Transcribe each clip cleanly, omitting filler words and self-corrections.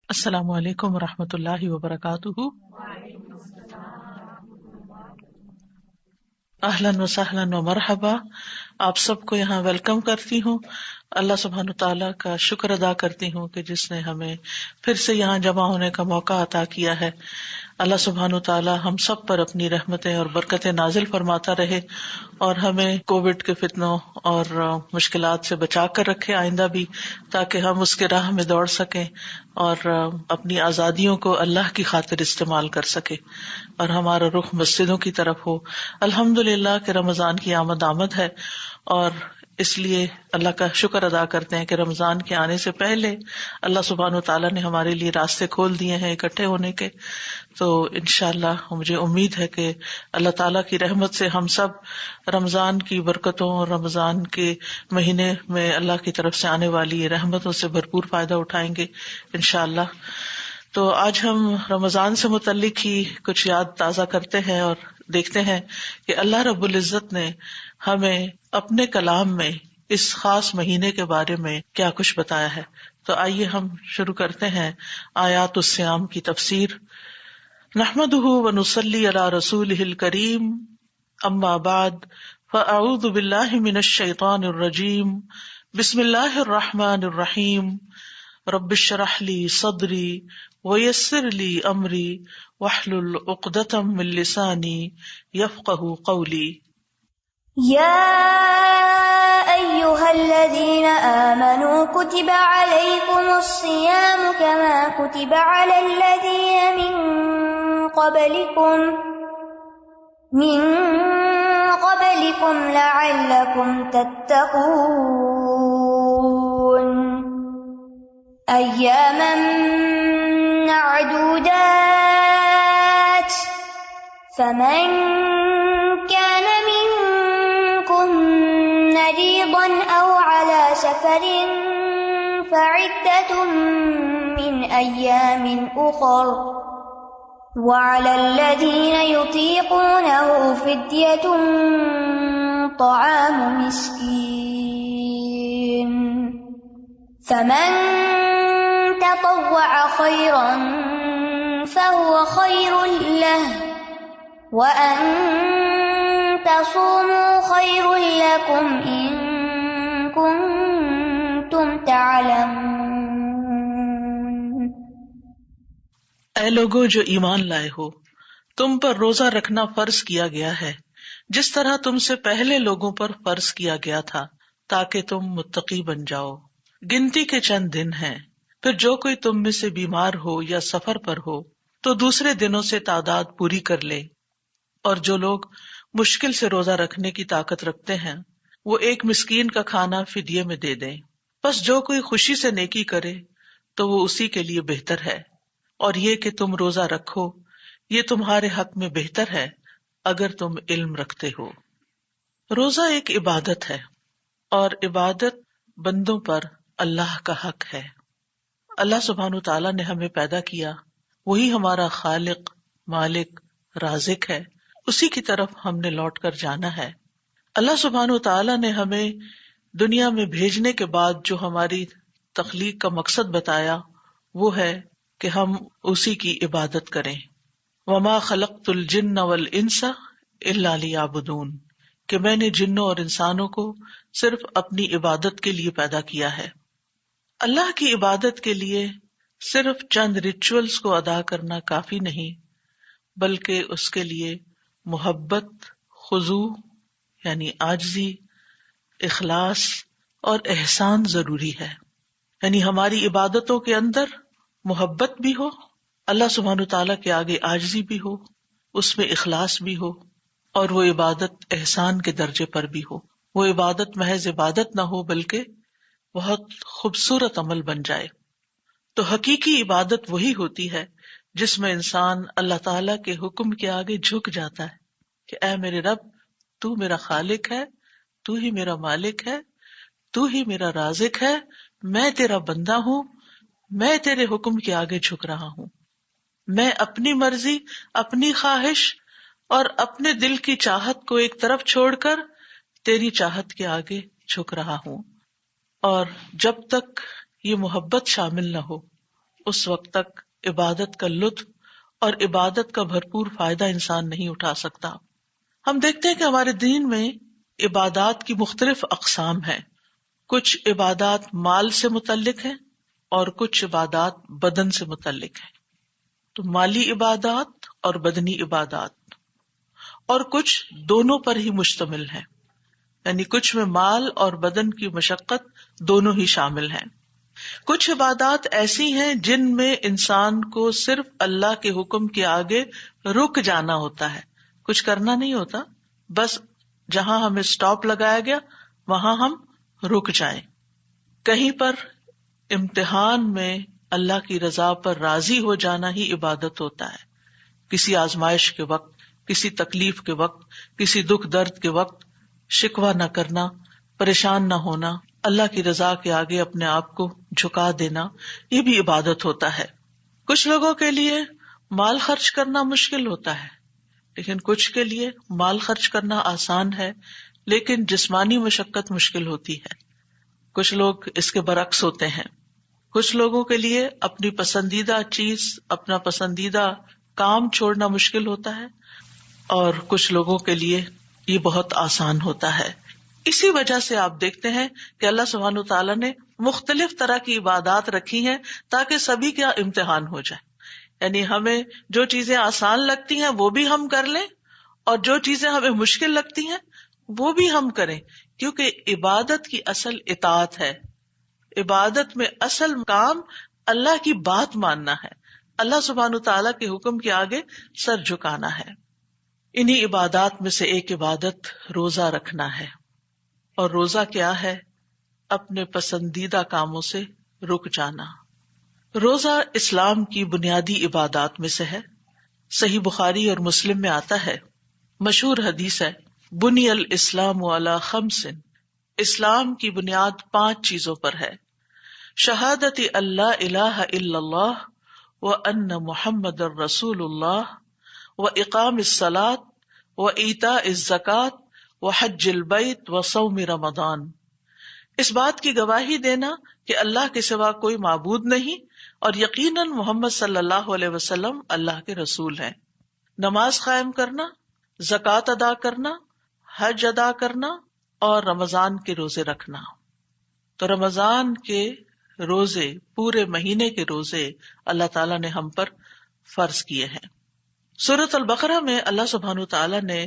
السلام علیکم ورحمۃ اللہ وبرکاتہ۔ اہلاً و سہلاً و مرحبا، آپ سب کو یہاں ویلکم کرتی ہوں۔ اللہ سبحانہ تعالیٰ کا شکر ادا کرتی ہوں کہ جس نے ہمیں پھر سے یہاں جمع ہونے کا موقع عطا کیا ہے۔ اللہ سبحانہ تعالیٰ ہم سب پر اپنی رحمتیں اور برکتیں نازل فرماتا رہے اور ہمیں کووڈ کے فتنوں اور مشکلات سے بچا کر رکھے آئندہ بھی، تاکہ ہم اس کے راہ میں دوڑ سکیں اور اپنی آزادیوں کو اللہ کی خاطر استعمال کر سکے اور ہمارا رخ مسجدوں کی طرف ہو۔ الحمدللہ کہ رمضان کی آمد ہے اور اس لیے اللہ کا شکر ادا کرتے ہیں کہ رمضان کے آنے سے پہلے اللہ سبحانہ تعالیٰ نے ہمارے لیے راستے کھول دیے ہیں اکٹھے ہونے کے۔ تو انشاءاللہ مجھے امید ہے کہ اللہ تعالیٰ کی رحمت سے ہم سب رمضان کی برکتوں اور رمضان کے مہینے میں اللہ کی طرف سے آنے والی رحمتوں سے بھرپور فائدہ اٹھائیں گے انشاءاللہ۔ تو آج ہم رمضان سے متعلق ہی کچھ یاد تازہ کرتے ہیں اور دیکھتے ہیں کہ اللہ رب العزت نے ہمیں اپنے کلام میں اس خاص مہینے کے بارے میں کیا کچھ بتایا ہے۔ تو آئیے ہم شروع کرتے ہیں آیات الصیام کی تفسیر۔ نحمدہ ونصلی علی رسولہ الکریم، اما بعد فاعوذ باللہ من الشیطان الرجیم، بسم اللہ الرحمن الرحیم، رب اشرح لی صدری ویسر لی امری واحلل عقدۃ من لسانی یفقہوا قولی۔ يا أيها الذين آمنوا كتب عليكم الصيام كما كتب على الذين من قبلكم لعلكم تتقون أياما معدودات، فمن كان منكم مريضا أو على سفر فعدة من أيام أخر، وعلى الذين يطيقونه فدية طعام مسكين، فمن تطوع خيرا فهو خير له، وأن تصوموا خير لكم إن كنتم تعلمون۔ اے لوگو جو ایمان لائے ہو، تم پر روزہ رکھنا فرض کیا گیا ہے جس طرح تم سے پہلے لوگوں پر فرض کیا گیا تھا، تاکہ تم متقی بن جاؤ۔ گنتی کے چند دن ہیں، پھر جو کوئی تم میں سے بیمار ہو یا سفر پر ہو تو دوسرے دنوں سے تعداد پوری کر لے، اور جو لوگ مشکل سے روزہ رکھنے کی طاقت رکھتے ہیں وہ ایک مسکین کا کھانا فدیے میں دے دیں۔ بس جو کوئی خوشی سے نیکی کرے تو وہ اسی کے لیے بہتر ہے، اور یہ کہ تم روزہ رکھو یہ تمہارے حق میں بہتر ہے اگر تم علم رکھتے ہو۔ روزہ ایک عبادت ہے اور عبادت بندوں پر اللہ کا حق ہے۔ اللہ سبحانہ تعالیٰ نے ہمیں پیدا کیا، وہی ہمارا خالق، مالک، رازق ہے، اسی کی طرف ہم نے لوٹ کر جانا ہے۔ اللہ سبحانہ تعالیٰ نے ہمیں دنیا میں بھیجنے کے بعد جو ہماری تخلیق کا مقصد بتایا وہ ہے کہ ہم اسی کی عبادت کریں۔ وما خلقت الجن والانس الا لیعبدون، کہ میں نے جنوں اور انسانوں کو صرف اپنی عبادت کے لیے پیدا کیا ہے۔ اللہ کی عبادت کے لیے صرف چند ریچولز کو ادا کرنا کافی نہیں، بلکہ اس کے لیے محبت، خضوع یعنی عاجزی، اخلاص اور احسان ضروری ہے۔ یعنی ہماری عبادتوں کے اندر محبت بھی ہو، اللہ سبحانہ تعالیٰ کے آگے عاجزی بھی ہو، اس میں اخلاص بھی ہو، اور وہ عبادت احسان کے درجے پر بھی ہو۔ وہ عبادت محض عبادت نہ ہو بلکہ بہت خوبصورت عمل بن جائے۔ تو حقیقی عبادت وہی ہوتی ہے جس میں انسان اللہ تعالیٰ کے حکم کے آگے جھک جاتا ہے کہ اے میرے رب، تو میرا خالق ہے، تو ہی میرا مالک ہے، تو ہی میرا رازق ہے، میں تیرا بندہ ہوں، میں تیرے حکم کے آگے جھک رہا ہوں، میں اپنی مرضی، اپنی خواہش اور اپنے دل کی چاہت کو ایک طرف چھوڑ کر تیری چاہت کے آگے جھک رہا ہوں۔ اور جب تک یہ محبت شامل نہ ہو، اس وقت تک عبادت کا لطف اور عبادت کا بھرپور فائدہ انسان نہیں اٹھا سکتا۔ ہم دیکھتے ہیں کہ ہمارے دین میں عبادات کی مختلف اقسام ہیں۔ کچھ عبادات مال سے متعلق ہیں اور کچھ عبادات بدن سے متعلق ہیں۔ تو مالی عبادات اور بدنی عبادات، اور کچھ دونوں پر ہی مشتمل ہیں، یعنی کچھ میں مال اور بدن کی مشقت دونوں ہی شامل ہیں۔ کچھ عبادات ایسی ہیں جن میں انسان کو صرف اللہ کے حکم کے آگے رک جانا ہوتا ہے، کچھ کرنا نہیں ہوتا، بس جہاں ہمیں سٹاپ لگایا گیا وہاں ہم رک جائیں۔ کہیں پر امتحان میں اللہ کی رضا پر راضی ہو جانا ہی عبادت ہوتا ہے، کسی آزمائش کے وقت، کسی تکلیف کے وقت، کسی دکھ درد کے وقت شکوہ نہ کرنا، پریشان نہ ہونا، اللہ کی رضا کے آگے اپنے آپ کو جھکا دینا، یہ بھی عبادت ہوتا ہے۔ کچھ لوگوں کے لیے مال خرچ کرنا مشکل ہوتا ہے، لیکن کچھ کے لیے مال خرچ کرنا آسان ہے لیکن جسمانی مشقت مشکل ہوتی ہے۔ کچھ لوگ اس کے برعکس ہوتے ہیں۔ کچھ لوگوں کے لیے اپنی پسندیدہ چیز، اپنا پسندیدہ کام چھوڑنا مشکل ہوتا ہے، اور کچھ لوگوں کے لیے یہ بہت آسان ہوتا ہے۔ اسی وجہ سے آپ دیکھتے ہیں کہ اللہ سبحانہ وتعالیٰ نے مختلف طرح کی عبادات رکھی ہیں تاکہ سبھی کا امتحان ہو جائے، یعنی ہمیں جو چیزیں آسان لگتی ہیں وہ بھی ہم کر لیں، اور جو چیزیں ہمیں مشکل لگتی ہیں وہ بھی ہم کریں، کیونکہ عبادت کی اصل اطاعت ہے۔ عبادت میں اصل کام اللہ کی بات ماننا ہے، اللہ سبحانہ وتعالیٰ کے حکم کے آگے سر جھکانا ہے۔ انہی عبادات میں سے ایک عبادت روزہ رکھنا ہے، اور روزہ کیا ہے؟ اپنے پسندیدہ کاموں سے رک جانا۔ روزہ اسلام کی بنیادی عبادات میں سے ہے۔ صحیح بخاری اور مسلم میں آتا ہے، مشہور حدیث ہے، بنی الاسلام علی خمس، اسلام کی بنیاد 5 چیزوں پر ہے، شہادت اللہ الہ الا اللہ وان محمد الرسول اللہ واقام الصلاۃ وایتاء الزکوٰۃ وحج البیت وصوم رمضان۔ اس بات کی گواہی دینا کہ اللہ کے سوا کوئی معبود نہیں، اور یقیناً محمد صلی اللہ علیہ وسلم اللہ کے رسول ہیں، نماز قائم کرنا، زکوٰۃ ادا کرنا، حج ادا کرنا، اور رمضان کے روزے رکھنا۔ تو رمضان کے روزے، پورے مہینے کے روزے اللہ تعالیٰ نے ہم پر فرض کیے ہیں۔ سورۃ البقرہ میں اللہ سبحانہ تعالیٰ نے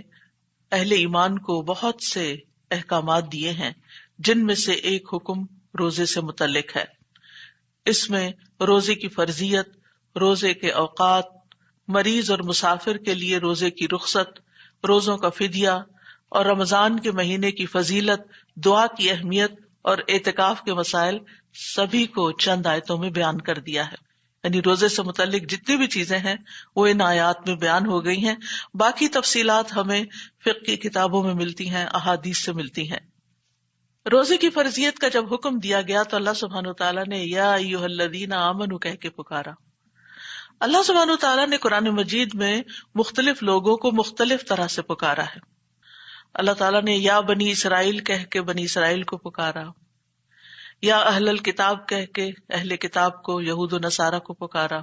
اہل ایمان کو بہت سے احکامات دیے ہیں، جن میں سے ایک حکم روزے سے متعلق ہے۔ اس میں روزے کی فرضیت، روزے کے اوقات، مریض اور مسافر کے لیے روزے کی رخصت، روزوں کا فدیہ، اور رمضان کے مہینے کی فضیلت، دعا کی اہمیت اور اعتکاف کے مسائل سبھی کو چند آیتوں میں بیان کر دیا ہے۔ یعنی روزے سے متعلق جتنی بھی چیزیں ہیں وہ ان آیات میں بیان ہو گئی ہیں، باقی تفصیلات ہمیں فقہ کی کتابوں میں ملتی ہیں، احادیث سے ملتی ہیں۔ روزے کی فرضیت کا جب حکم دیا گیا تو اللہ سبحانہ وتعالیٰ نے یا ایھا الذین آمنوا کہہ کے پکارا۔ اللہ سبحانہ وتعالیٰ نے قرآن مجید میں مختلف لوگوں کو مختلف طرح سے پکارا ہے۔ اللہ تعالیٰ نے یا بنی اسرائیل کہہ کے بنی اسرائیل کو پکارا، یا اہل الکتاب کہہ کے اہل کتاب کو، یہود و نصارہ کو پکارا،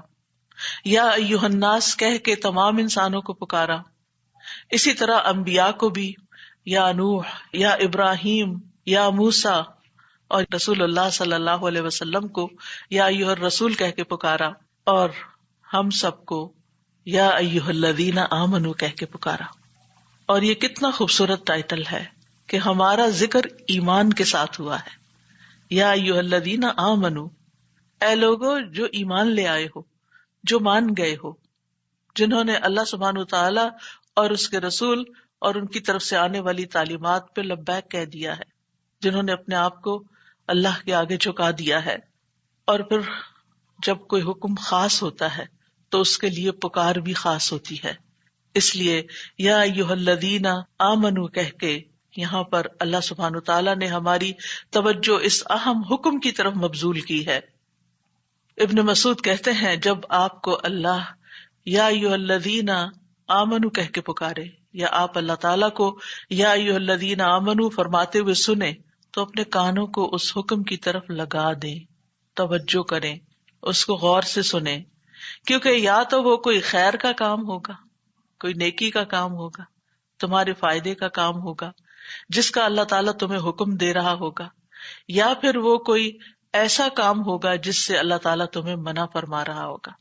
یا ایھا الناس کہہ کے تمام انسانوں کو پکارا۔ اسی طرح انبیاء کو بھی یا نوح، یا ابراہیم، یا موسیٰ، اور رسول اللہ صلی اللہ علیہ وسلم کو یا ایھا الرسول کہہ کے پکارا، اور ہم سب کو یا ایھا الذین آمنوا کہہ کے پکارا۔ اور یہ کتنا خوبصورت ٹائٹل ہے کہ ہمارا ذکر ایمان کے ساتھ ہوا ہے۔ یا ایھا الذین آمنوا، اے لوگو جو ایمان لے آئے ہو، جو مان گئے ہو، جنہوں نے اللہ سبحانہ وتعالی اور اس کے رسول اور ان کی طرف سے آنے والی تعلیمات پہ لبیک کہہ دیا ہے، جنہوں نے اپنے آپ کو اللہ کے آگے جھکا دیا ہے۔ اور پھر جب کوئی حکم خاص ہوتا ہے تو اس کے لیے پکار بھی خاص ہوتی ہے، اس لیے یا ایھا الذین آمنوا کہہ کے یہاں پر اللہ سبحانہ تعالیٰ نے ہماری توجہ اس اہم حکم کی طرف مبذول کی ہے۔ ابن مسعود کہتے ہیں جب آپ کو اللہ یا ایھا الذین آمنوا کہہ کے پکارے، یا آپ اللہ تعالیٰ کو یا ایھا الذین آمنوا فرماتے ہوئے سنیں تو اپنے کانوں کو اس حکم کی طرف لگا دیں، توجہ کریں، اس کو غور سے سنیں، کیونکہ یا تو وہ کوئی خیر کا کام ہوگا، کوئی نیکی کا کام ہوگا، تمہارے فائدے کا کام ہوگا جس کا اللہ تعالیٰ تمہیں حکم دے رہا ہوگا، یا پھر وہ کوئی ایسا کام ہوگا جس سے اللہ تعالیٰ تمہیں منع فرما رہا ہوگا۔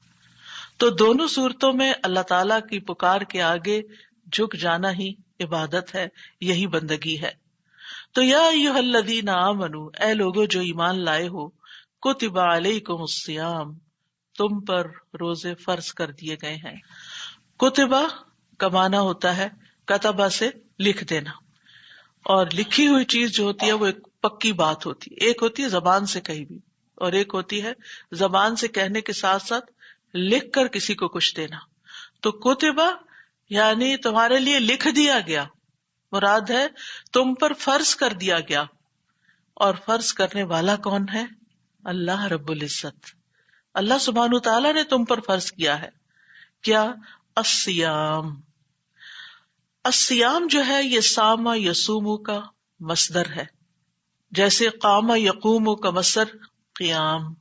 تو دونوں صورتوں میں اللہ تعالیٰ کی پکار کے آگے جھک جانا ہی عبادت ہے، یہی بندگی ہے۔ تو یا ایھا الذین آمنوا، اے لوگو جو ایمان لائے ہو، کتب علیکم الصیام، تم پر روزے فرض کر دیے گئے ہیں۔ کتبہ کا معنی ہوتا ہے کتبہ سے لکھ دینا، اور لکھی ہوئی چیز جو ہوتی ہے وہ ایک پکی بات ہوتی ہے۔ ایک ہوتی ہے زبان سے کہی بھی، اور ایک ہوتی ہے زبان سے کہنے کے ساتھ ساتھ لکھ کر کسی کو کچھ دینا۔ تو کتبہ یعنی تمہارے لیے لکھ دیا گیا، مراد ہے تم پر فرض کر دیا گیا، اور فرض کرنے والا کون ہے؟ اللہ رب العزت۔ اللہ سبحانہ تعالیٰ نے تم پر فرض کیا ہے کیا؟ الصیام۔ الصیام جو ہے یہ سامہ یصوم کا مصدر ہے، جیسے قامہ یقوم کا مصدر قیام،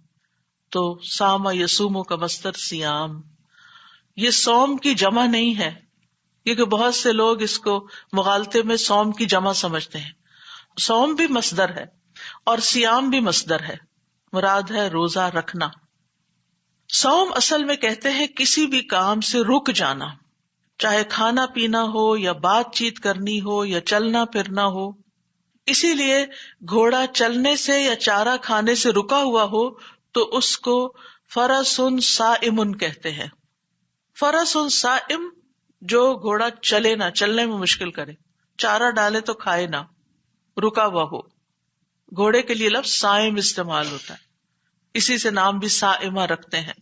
تو سامہ یصوم کا مصدر صیام۔ یہ صوم کی جمع نہیں ہے، کیونکہ بہت سے لوگ اس کو مغالطے میں صوم کی جمع سمجھتے ہیں۔ صوم بھی مصدر ہے اور صیام بھی مصدر ہے، مراد ہے روزہ رکھنا۔ صوم اصل میں کہتے ہیں کسی بھی کام سے رک جانا، چاہے کھانا پینا ہو یا بات چیت کرنی ہو یا چلنا پھرنا ہو۔ اسی لیے گھوڑا چلنے سے یا چارہ کھانے سے رکا ہوا ہو تو اس کو فرس صائم کہتے ہیں۔ فرس صائم، جو گھوڑا چلے نہ، چلنے میں مشکل کرے، چارہ ڈالے تو کھائے نہ، رکا ہوا ہو، گھوڑے کے لیے لفظ صائم استعمال ہوتا ہے، اسی سے نام بھی صائمہ رکھتے ہیں۔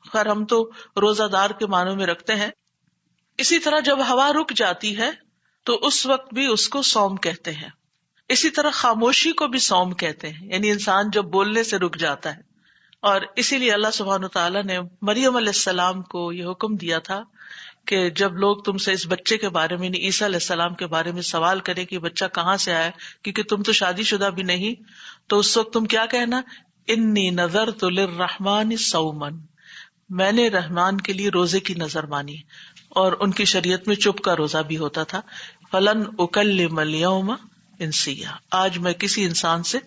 خیر ہم تو روزہ دار کے معنوں میں رکھتے ہیں۔ اسی طرح جب ہوا رک جاتی ہے تو اس وقت بھی اس کو صوم کہتے ہیں۔ اسی طرح خاموشی کو بھی صوم کہتے ہیں، یعنی انسان جب بولنے سے رک جاتا ہے۔ اور اسی لیے اللہ سبحانہ تعالیٰ نے مریم علیہ السلام کو یہ حکم دیا تھا کہ جب لوگ تم سے اس بچے کے بارے میں، عیسیٰ علیہ السلام کے بارے میں سوال کریں کہ بچہ کہاں سے آیا، کیونکہ تم تو شادی شدہ بھی نہیں، تو اس وقت تم کیا کہنا؟ انی نذرت للرحمن صوما، میں نے رحمان کے لیے روزے کی نظر مانی۔ اور ان کی شریعت میں چپ کا روزہ بھی ہوتا تھا۔ فلن اکلم اليوم انسیا، آج میں کسی انسان سے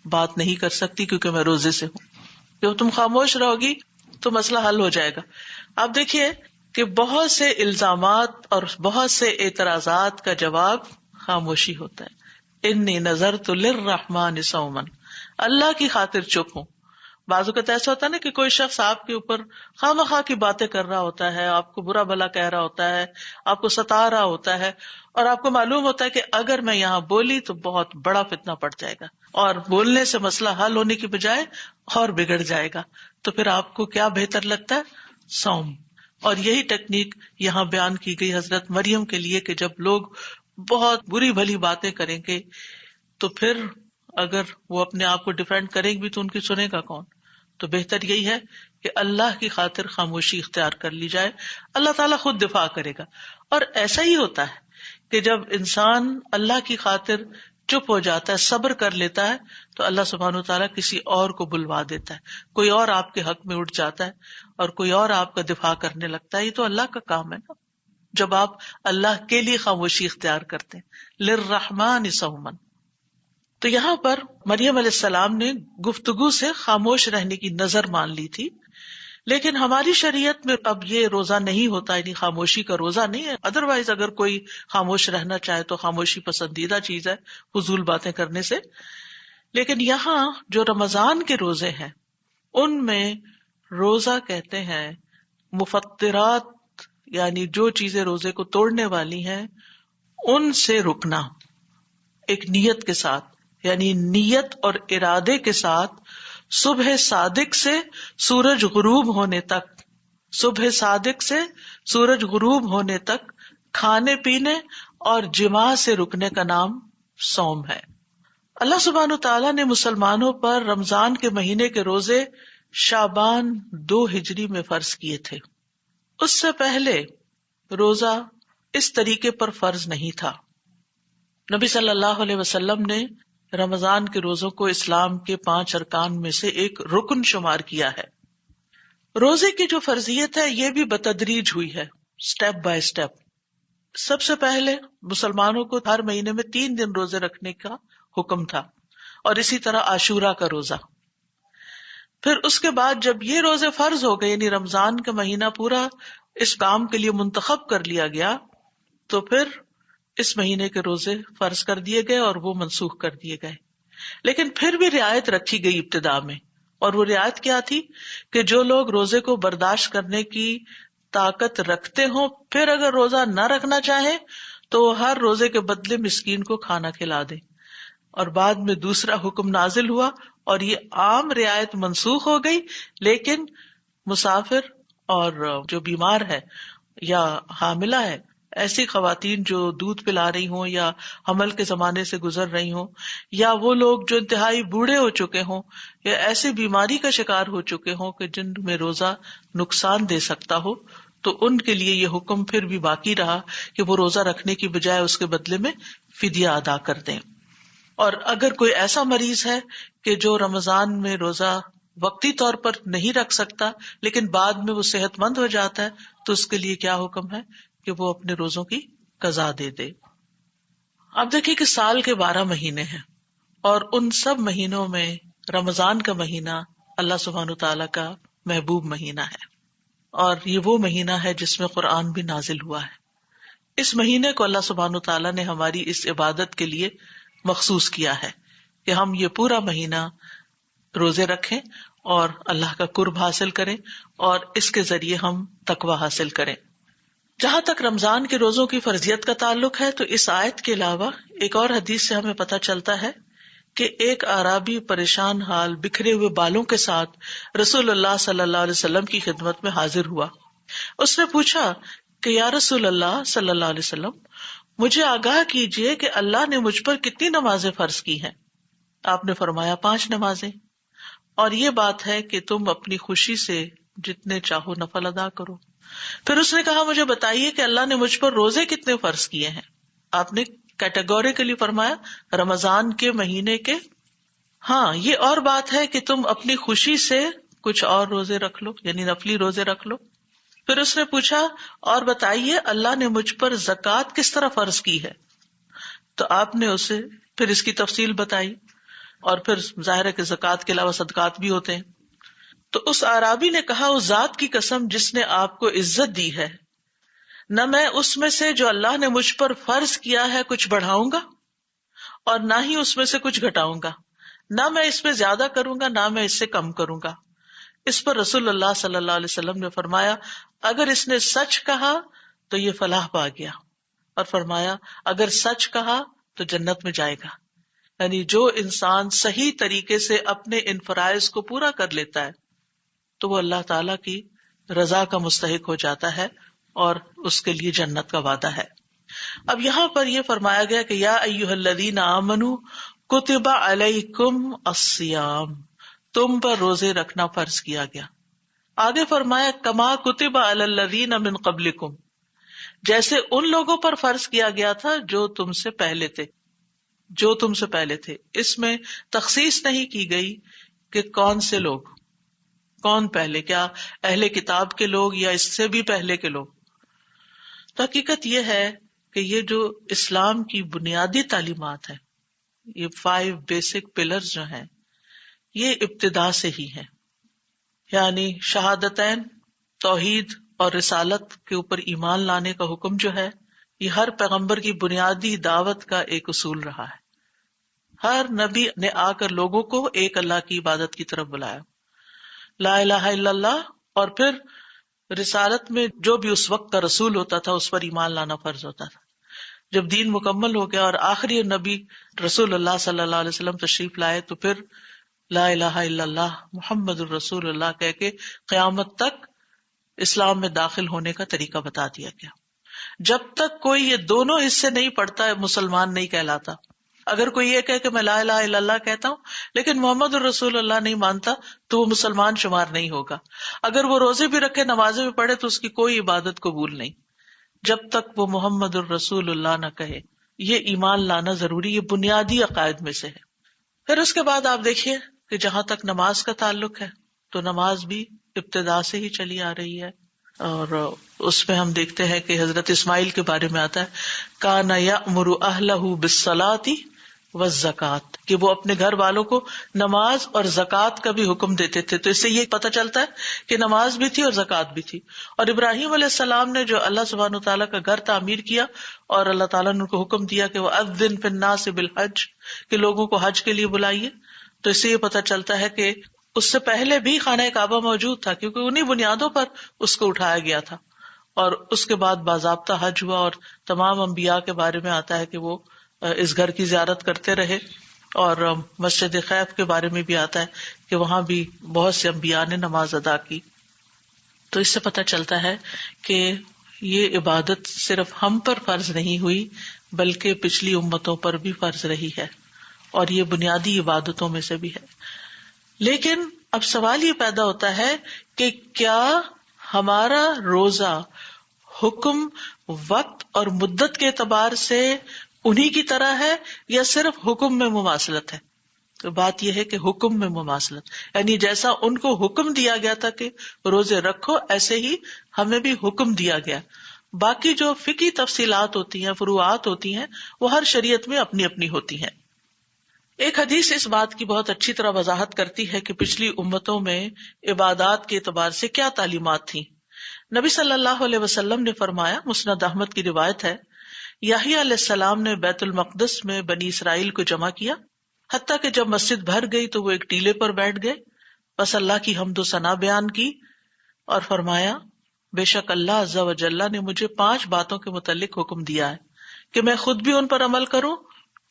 بات نہیں کر سکتی کیونکہ میں روزے سے ہوں۔ جب تم خاموش رہو گی تو مسئلہ حل ہو جائے گا۔ اب دیکھیے کہ بہت سے الزامات اور بہت سے اعتراضات کا جواب خاموشی ہوتا ہے۔ انی نذرت للرحمن صوما، اللہ کی خاطر چپ ہوں۔ بعض اوقات ایسا ہوتا ہے نا کہ کوئی شخص آپ کے اوپر خواہ مخواہ کی باتیں کر رہا ہوتا ہے، آپ کو برا بھلا کہہ رہا ہوتا ہے، آپ کو ستا رہا ہوتا ہے، اور آپ کو معلوم ہوتا ہے کہ اگر میں یہاں بولی تو بہت بڑا فتنہ پڑ جائے گا، اور بولنے سے مسئلہ حل ہونے کی بجائے اور بگڑ جائے گا، تو پھر آپ کو کیا بہتر لگتا ہے؟ صوم۔ اور یہی ٹیکنیک یہاں بیان کی گئی حضرت مریم کے لیے کہ جب لوگ بہت بری بھلی باتیں کریں گے تو پھر اگر وہ اپنے آپ کو ڈیفینڈ کریں بھی تو ان کی سنے گا کون؟ تو بہتر یہی ہے کہ اللہ کی خاطر خاموشی اختیار کر لی جائے، اللہ تعالیٰ خود دفاع کرے گا۔ اور ایسا ہی ہوتا ہے کہ جب انسان اللہ کی خاطر چپ ہو جاتا ہے، صبر کر لیتا ہے، تو اللہ سبحانہ تعالیٰ کسی اور کو بلوا دیتا ہے، کوئی اور آپ کے حق میں اٹھ جاتا ہے اور کوئی اور آپ کا دفاع کرنے لگتا ہے۔ یہ تو اللہ کا کام ہے نا، جب آپ اللہ کے لیے خاموشی اختیار کرتے ہیں۔ للرحمن صوما، تو یہاں پر مریم علیہ السلام نے گفتگو سے خاموش رہنے کی نظر مان لی تھی، لیکن ہماری شریعت میں اب یہ روزہ نہیں ہوتا، یعنی خاموشی کا روزہ نہیں ہے۔ ادروائز اگر کوئی خاموش رہنا چاہے تو خاموشی پسندیدہ چیز ہے فضول باتیں کرنے سے، لیکن یہاں جو رمضان کے روزے ہیں ان میں روزہ کہتے ہیں مفطرات، یعنی جو چیزیں روزے کو توڑنے والی ہیں ان سے رکنا، ایک نیت کے ساتھ، یعنی نیت اور ارادے کے ساتھ صبح صادق سے سورج غروب ہونے تک، صبح صادق سے سورج غروب ہونے تک کھانے پینے اور جماع سے رکنے کا نام صوم ہے۔ اللہ سبحانہ تعالیٰ نے مسلمانوں پر رمضان کے مہینے کے روزے شعبان 2 ہجری میں فرض کیے تھے۔ اس سے پہلے روزہ اس طریقے پر فرض نہیں تھا۔ نبی صلی اللہ علیہ وسلم نے رمضان کے روزوں کو اسلام کے 5 ارکان میں سے ایک رکن شمار کیا ہے۔ روزے کی جو فرضیت ہے یہ بھی بتدریج ہوئی ہے، سٹیپ بائی سٹیپ. سب سے پہلے مسلمانوں کو ہر مہینے میں 3 دن روزے رکھنے کا حکم تھا، اور اسی طرح عاشورہ کا روزہ. پھر اس کے بعد جب یہ روزے فرض ہو گئے، یعنی رمضان کا مہینہ پورا اس کام کے لیے منتخب کر لیا گیا، تو پھر اس مہینے کے روزے فرض کر دیے گئے اور وہ منسوخ کر دیے گئے. لیکن پھر بھی رعایت رکھی گئی ابتدا میں، اور وہ رعایت کیا تھی کہ جو لوگ روزے کو برداشت کرنے کی طاقت رکھتے ہوں، پھر اگر روزہ نہ رکھنا چاہیں تو وہ ہر روزے کے بدلے مسکین کو کھانا کھلا دیں. اور بعد میں دوسرا حکم نازل ہوا اور یہ عام رعایت منسوخ ہو گئی، لیکن مسافر اور جو بیمار ہے یا حاملہ ہے، ایسی خواتین جو دودھ پلا رہی ہوں یا حمل کے زمانے سے گزر رہی ہوں، یا وہ لوگ جو انتہائی بوڑھے ہو چکے ہوں یا ایسی بیماری کا شکار ہو چکے ہوں کہ جن میں روزہ نقصان دے سکتا ہو، تو ان کے لیے یہ حکم پھر بھی باقی رہا کہ وہ روزہ رکھنے کی بجائے اس کے بدلے میں فدیہ ادا کر دیں. اور اگر کوئی ایسا مریض ہے کہ جو رمضان میں روزہ وقتی طور پر نہیں رکھ سکتا لیکن بعد میں وہ صحت مند ہو جاتا ہے، تو اس کے لیے کیا حکم ہے کہ وہ اپنے روزوں کی قضا دے دے. اب دیکھیں کہ سال کے 12 مہینے ہیں، اور ان سب مہینوں میں رمضان کا مہینہ اللہ سبحانہ تعالیٰ کا محبوب مہینہ ہے، اور یہ وہ مہینہ ہے جس میں قرآن بھی نازل ہوا ہے. اس مہینے کو اللہ سبحانہ تعالیٰ نے ہماری اس عبادت کے لیے مخصوص کیا ہے کہ ہم یہ پورا مہینہ روزے رکھیں اور اللہ کا قرب حاصل کریں، اور اس کے ذریعے ہم تقویٰ حاصل کریں. جہاں تک رمضان کے روزوں کی فرضیت کا تعلق ہے، تو اس آیت کے علاوہ ایک اور حدیث سے ہمیں پتہ چلتا ہے کہ ایک اعرابی پریشان حال بکھرے ہوئے بالوں کے ساتھ رسول اللہ صلی اللہ علیہ وسلم کی خدمت میں حاضر ہوا. اس نے پوچھا کہ یا رسول اللہ صلی اللہ علیہ وسلم، مجھے آگاہ کیجئے کہ اللہ نے مجھ پر کتنی نمازیں فرض کی ہیں؟ آپ نے فرمایا 5 نمازیں، اور یہ بات ہے کہ تم اپنی خوشی سے جتنے چاہو نفل ادا کرو. پھر اس نے کہا مجھے بتائیے کہ اللہ نے مجھ پر روزے کتنے فرض کیے ہیں؟ آپ نے کیٹیگوریکلی فرمایا رمضان کے مہینے کے. ہاں، یہ اور بات ہے کہ تم اپنی خوشی سے کچھ اور روزے رکھ لو، یعنی نفلی روزے رکھ لو. پھر اس نے پوچھا اور بتائیے اللہ نے مجھ پر زکوٰۃ کس طرح فرض کی ہے؟ تو آپ نے اسے پھر اس کی تفصیل بتائی، اور پھر ظاہر ہے کہ زکوٰۃ کے علاوہ صدقات بھی ہوتے ہیں. تو اس اعرابی نے کہا اس ذات کی قسم جس نے آپ کو عزت دی ہے، نہ میں اس میں سے جو اللہ نے مجھ پر فرض کیا ہے کچھ بڑھاؤں گا، اور نہ ہی اس میں سے کچھ گھٹاؤں گا، نہ میں اس میں زیادہ کروں گا نہ میں اس سے کم کروں گا. اس پر رسول اللہ صلی اللہ علیہ وسلم نے فرمایا اگر اس نے سچ کہا تو یہ فلاح پا گیا، اور فرمایا اگر سچ کہا تو جنت میں جائے گا. یعنی جو انسان صحیح طریقے سے اپنے ان فرائض کو پورا کر لیتا ہے تو وہ اللہ تعالیٰ کی رضا کا مستحق ہو جاتا ہے اور اس کے لیے جنت کا وعدہ ہے. اب یہاں پر یہ فرمایا گیا کہ یا ایھا الذین آمنوا کتب علیکم الصیام، تم پر روزے رکھنا فرض کیا گیا. آگے فرمایا کما کتب علی الذین من قبلکم، جیسے ان لوگوں پر فرض کیا گیا تھا جو تم سے پہلے تھے. اس میں تخصیص نہیں کی گئی کہ کون سے لوگ، کون پہلے، کیا اہل کتاب کے لوگ یا اس سے بھی پہلے کے لوگ. تو حقیقت یہ ہے کہ یہ جو اسلام کی بنیادی تعلیمات ہیں، یہ 5 بیسک پلرز جو ہیں، یہ ابتدا سے ہی ہیں. یعنی شہادتین، توحید اور رسالت کے اوپر ایمان لانے کا حکم جو ہے، یہ ہر پیغمبر کی بنیادی دعوت کا ایک اصول رہا ہے. ہر نبی نے آ کر لوگوں کو ایک اللہ کی عبادت کی طرف بلایا، لا الہ الا اللہ، اور پھر رسالت میں جو بھی اس وقت کا رسول ہوتا تھا اس پر ایمان لانا فرض ہوتا تھا. جب دین مکمل ہو گیا اور آخری نبی رسول اللہ صلی اللہ علیہ وسلم تشریف لائے تو پھر لا الہ الا اللہ محمد الرسول اللہ کہہ کے قیامت تک اسلام میں داخل ہونے کا طریقہ بتا دیا گیا. جب تک کوئی یہ دونوں حصے نہیں پڑھتا مسلمان نہیں کہلاتا. اگر کوئی یہ کہے کہ میں لا الہ الا اللہ کہتا ہوں لیکن محمد الرسول اللہ نہیں مانتا تو وہ مسلمان شمار نہیں ہوگا. اگر وہ روزے بھی رکھے نمازیں بھی پڑھے تو اس کی کوئی عبادت قبول نہیں جب تک وہ محمد الرسول اللہ نہ کہے. یہ ایمان لانا ضروری، یہ بنیادی عقائد میں سے ہے. پھر اس کے بعد آپ دیکھیے کہ جہاں تک نماز کا تعلق ہے تو نماز بھی ابتدا سے ہی چلی آ رہی ہے. اور اس میں ہم دیکھتے ہیں کہ حضرت اسماعیل کے بارے میں آتا ہے کان یأمر اہلہ بالصلاۃ والزکوٰۃ، کہ وہ اپنے گھر والوں کو نماز اور زکوٰۃ کا بھی حکم دیتے تھے. تو اس سے یہ پتہ چلتا ہے کہ نماز بھی تھی اور زکوٰۃ بھی تھی. اور ابراہیم علیہ السلام نے جو اللہ سبحانہ تعالیٰ کا گھر تعمیر کیا اور اللہ تعالیٰ نے ان کو حکم دیا کہ وہ اذن فی الناس بالحج، کہ لوگوں کو حج کے لیے بلائیے، تو اس سے یہ پتہ چلتا ہے کہ اس سے پہلے بھی خانہ کعبہ موجود تھا، کیونکہ انہی بنیادوں پر اس کو اٹھایا گیا تھا. اور اس کے بعد باضابطہ حج ہوا، اور تمام انبیاء کے بارے میں آتا ہے کہ وہ اس گھر کی زیارت کرتے رہے. اور مسجد خیف کے بارے میں بھی آتا ہے کہ وہاں بھی بہت سے انبیاء نے نماز ادا کی. تو اس سے پتہ چلتا ہے کہ یہ عبادت صرف ہم پر فرض نہیں ہوئی بلکہ پچھلی امتوں پر بھی فرض رہی ہے، اور یہ بنیادی عبادتوں میں سے بھی ہے. لیکن اب سوال یہ پیدا ہوتا ہے کہ کیا ہمارا روزہ حکم، وقت اور مدت کے اعتبار سے انہی کی طرح ہے یا صرف حکم میں مماثلت ہے؟ تو بات یہ ہے کہ حکم میں مماثلت، یعنی جیسا ان کو حکم دیا گیا تھا کہ روزے رکھو، ایسے ہی ہمیں بھی حکم دیا گیا. باقی جو فقہی تفصیلات ہوتی ہیں، فروعات ہوتی ہیں، وہ ہر شریعت میں اپنی اپنی ہوتی ہیں. ایک حدیث اس بات کی بہت اچھی طرح وضاحت کرتی ہے کہ پچھلی امتوں میں عبادات کے اعتبار سے کیا تعلیمات تھیں. نبی صلی اللہ علیہ وسلم نے فرمایا، مسند احمد کی روایت ہے، یحییٰ علیہ السلام نے بیت المقدس میں بنی اسرائیل کو جمع کیا، حتیٰ کہ جب مسجد بھر گئی تو وہ ایک ٹیلے پر بیٹھ گئے، بس اللہ کی حمد و ثنا بیان کی اور فرمایا، بے شک اللہ عز و جل نے مجھے 5 باتوں کے متعلق حکم دیا ہے کہ میں خود بھی ان پر عمل کروں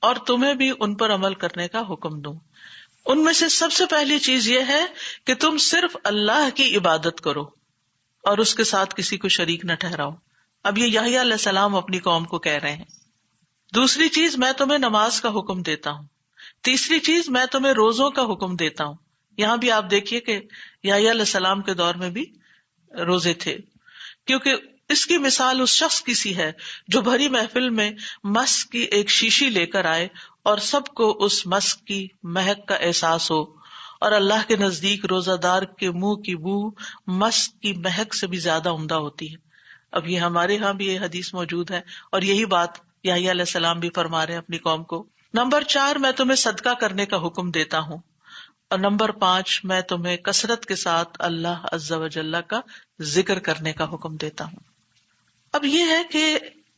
اور تمہیں بھی ان پر عمل کرنے کا حکم دوں. ان میں سے سب سے پہلی چیز یہ ہے کہ تم صرف اللہ کی عبادت کرو اور اس کے ساتھ کسی کو شریک نہ ٹھہراؤ. اب یہ یحییٰ علیہ السلام اپنی قوم کو کہہ رہے ہیں. دوسری چیز، میں تمہیں نماز کا حکم دیتا ہوں. تیسری چیز، میں تمہیں روزوں کا حکم دیتا ہوں. یہاں بھی آپ دیکھیے کہ یحییٰ علیہ السلام کے دور میں بھی روزے تھے، کیونکہ اس کی مثال اس شخص کی سی ہے جو بھری محفل میں مسک کی ایک شیشی لے کر آئے اور سب کو اس مسک کی مہک کا احساس ہو، اور اللہ کے نزدیک روزہ دار کے منہ کی بو مسک کی مہک سے بھی زیادہ عمدہ ہوتی ہے. اب یہ ہمارے ہاں بھی یہ حدیث موجود ہے، اور یہی بات یحییٰ علیہ السلام بھی فرما رہے ہیں اپنی قوم کو. نمبر 4، میں تمہیں صدقہ کرنے کا حکم دیتا ہوں. اور نمبر 5، میں تمہیں کثرت کے ساتھ اللہ عز و جل کا ذکر کرنے کا حکم دیتا ہوں. اب یہ ہے کہ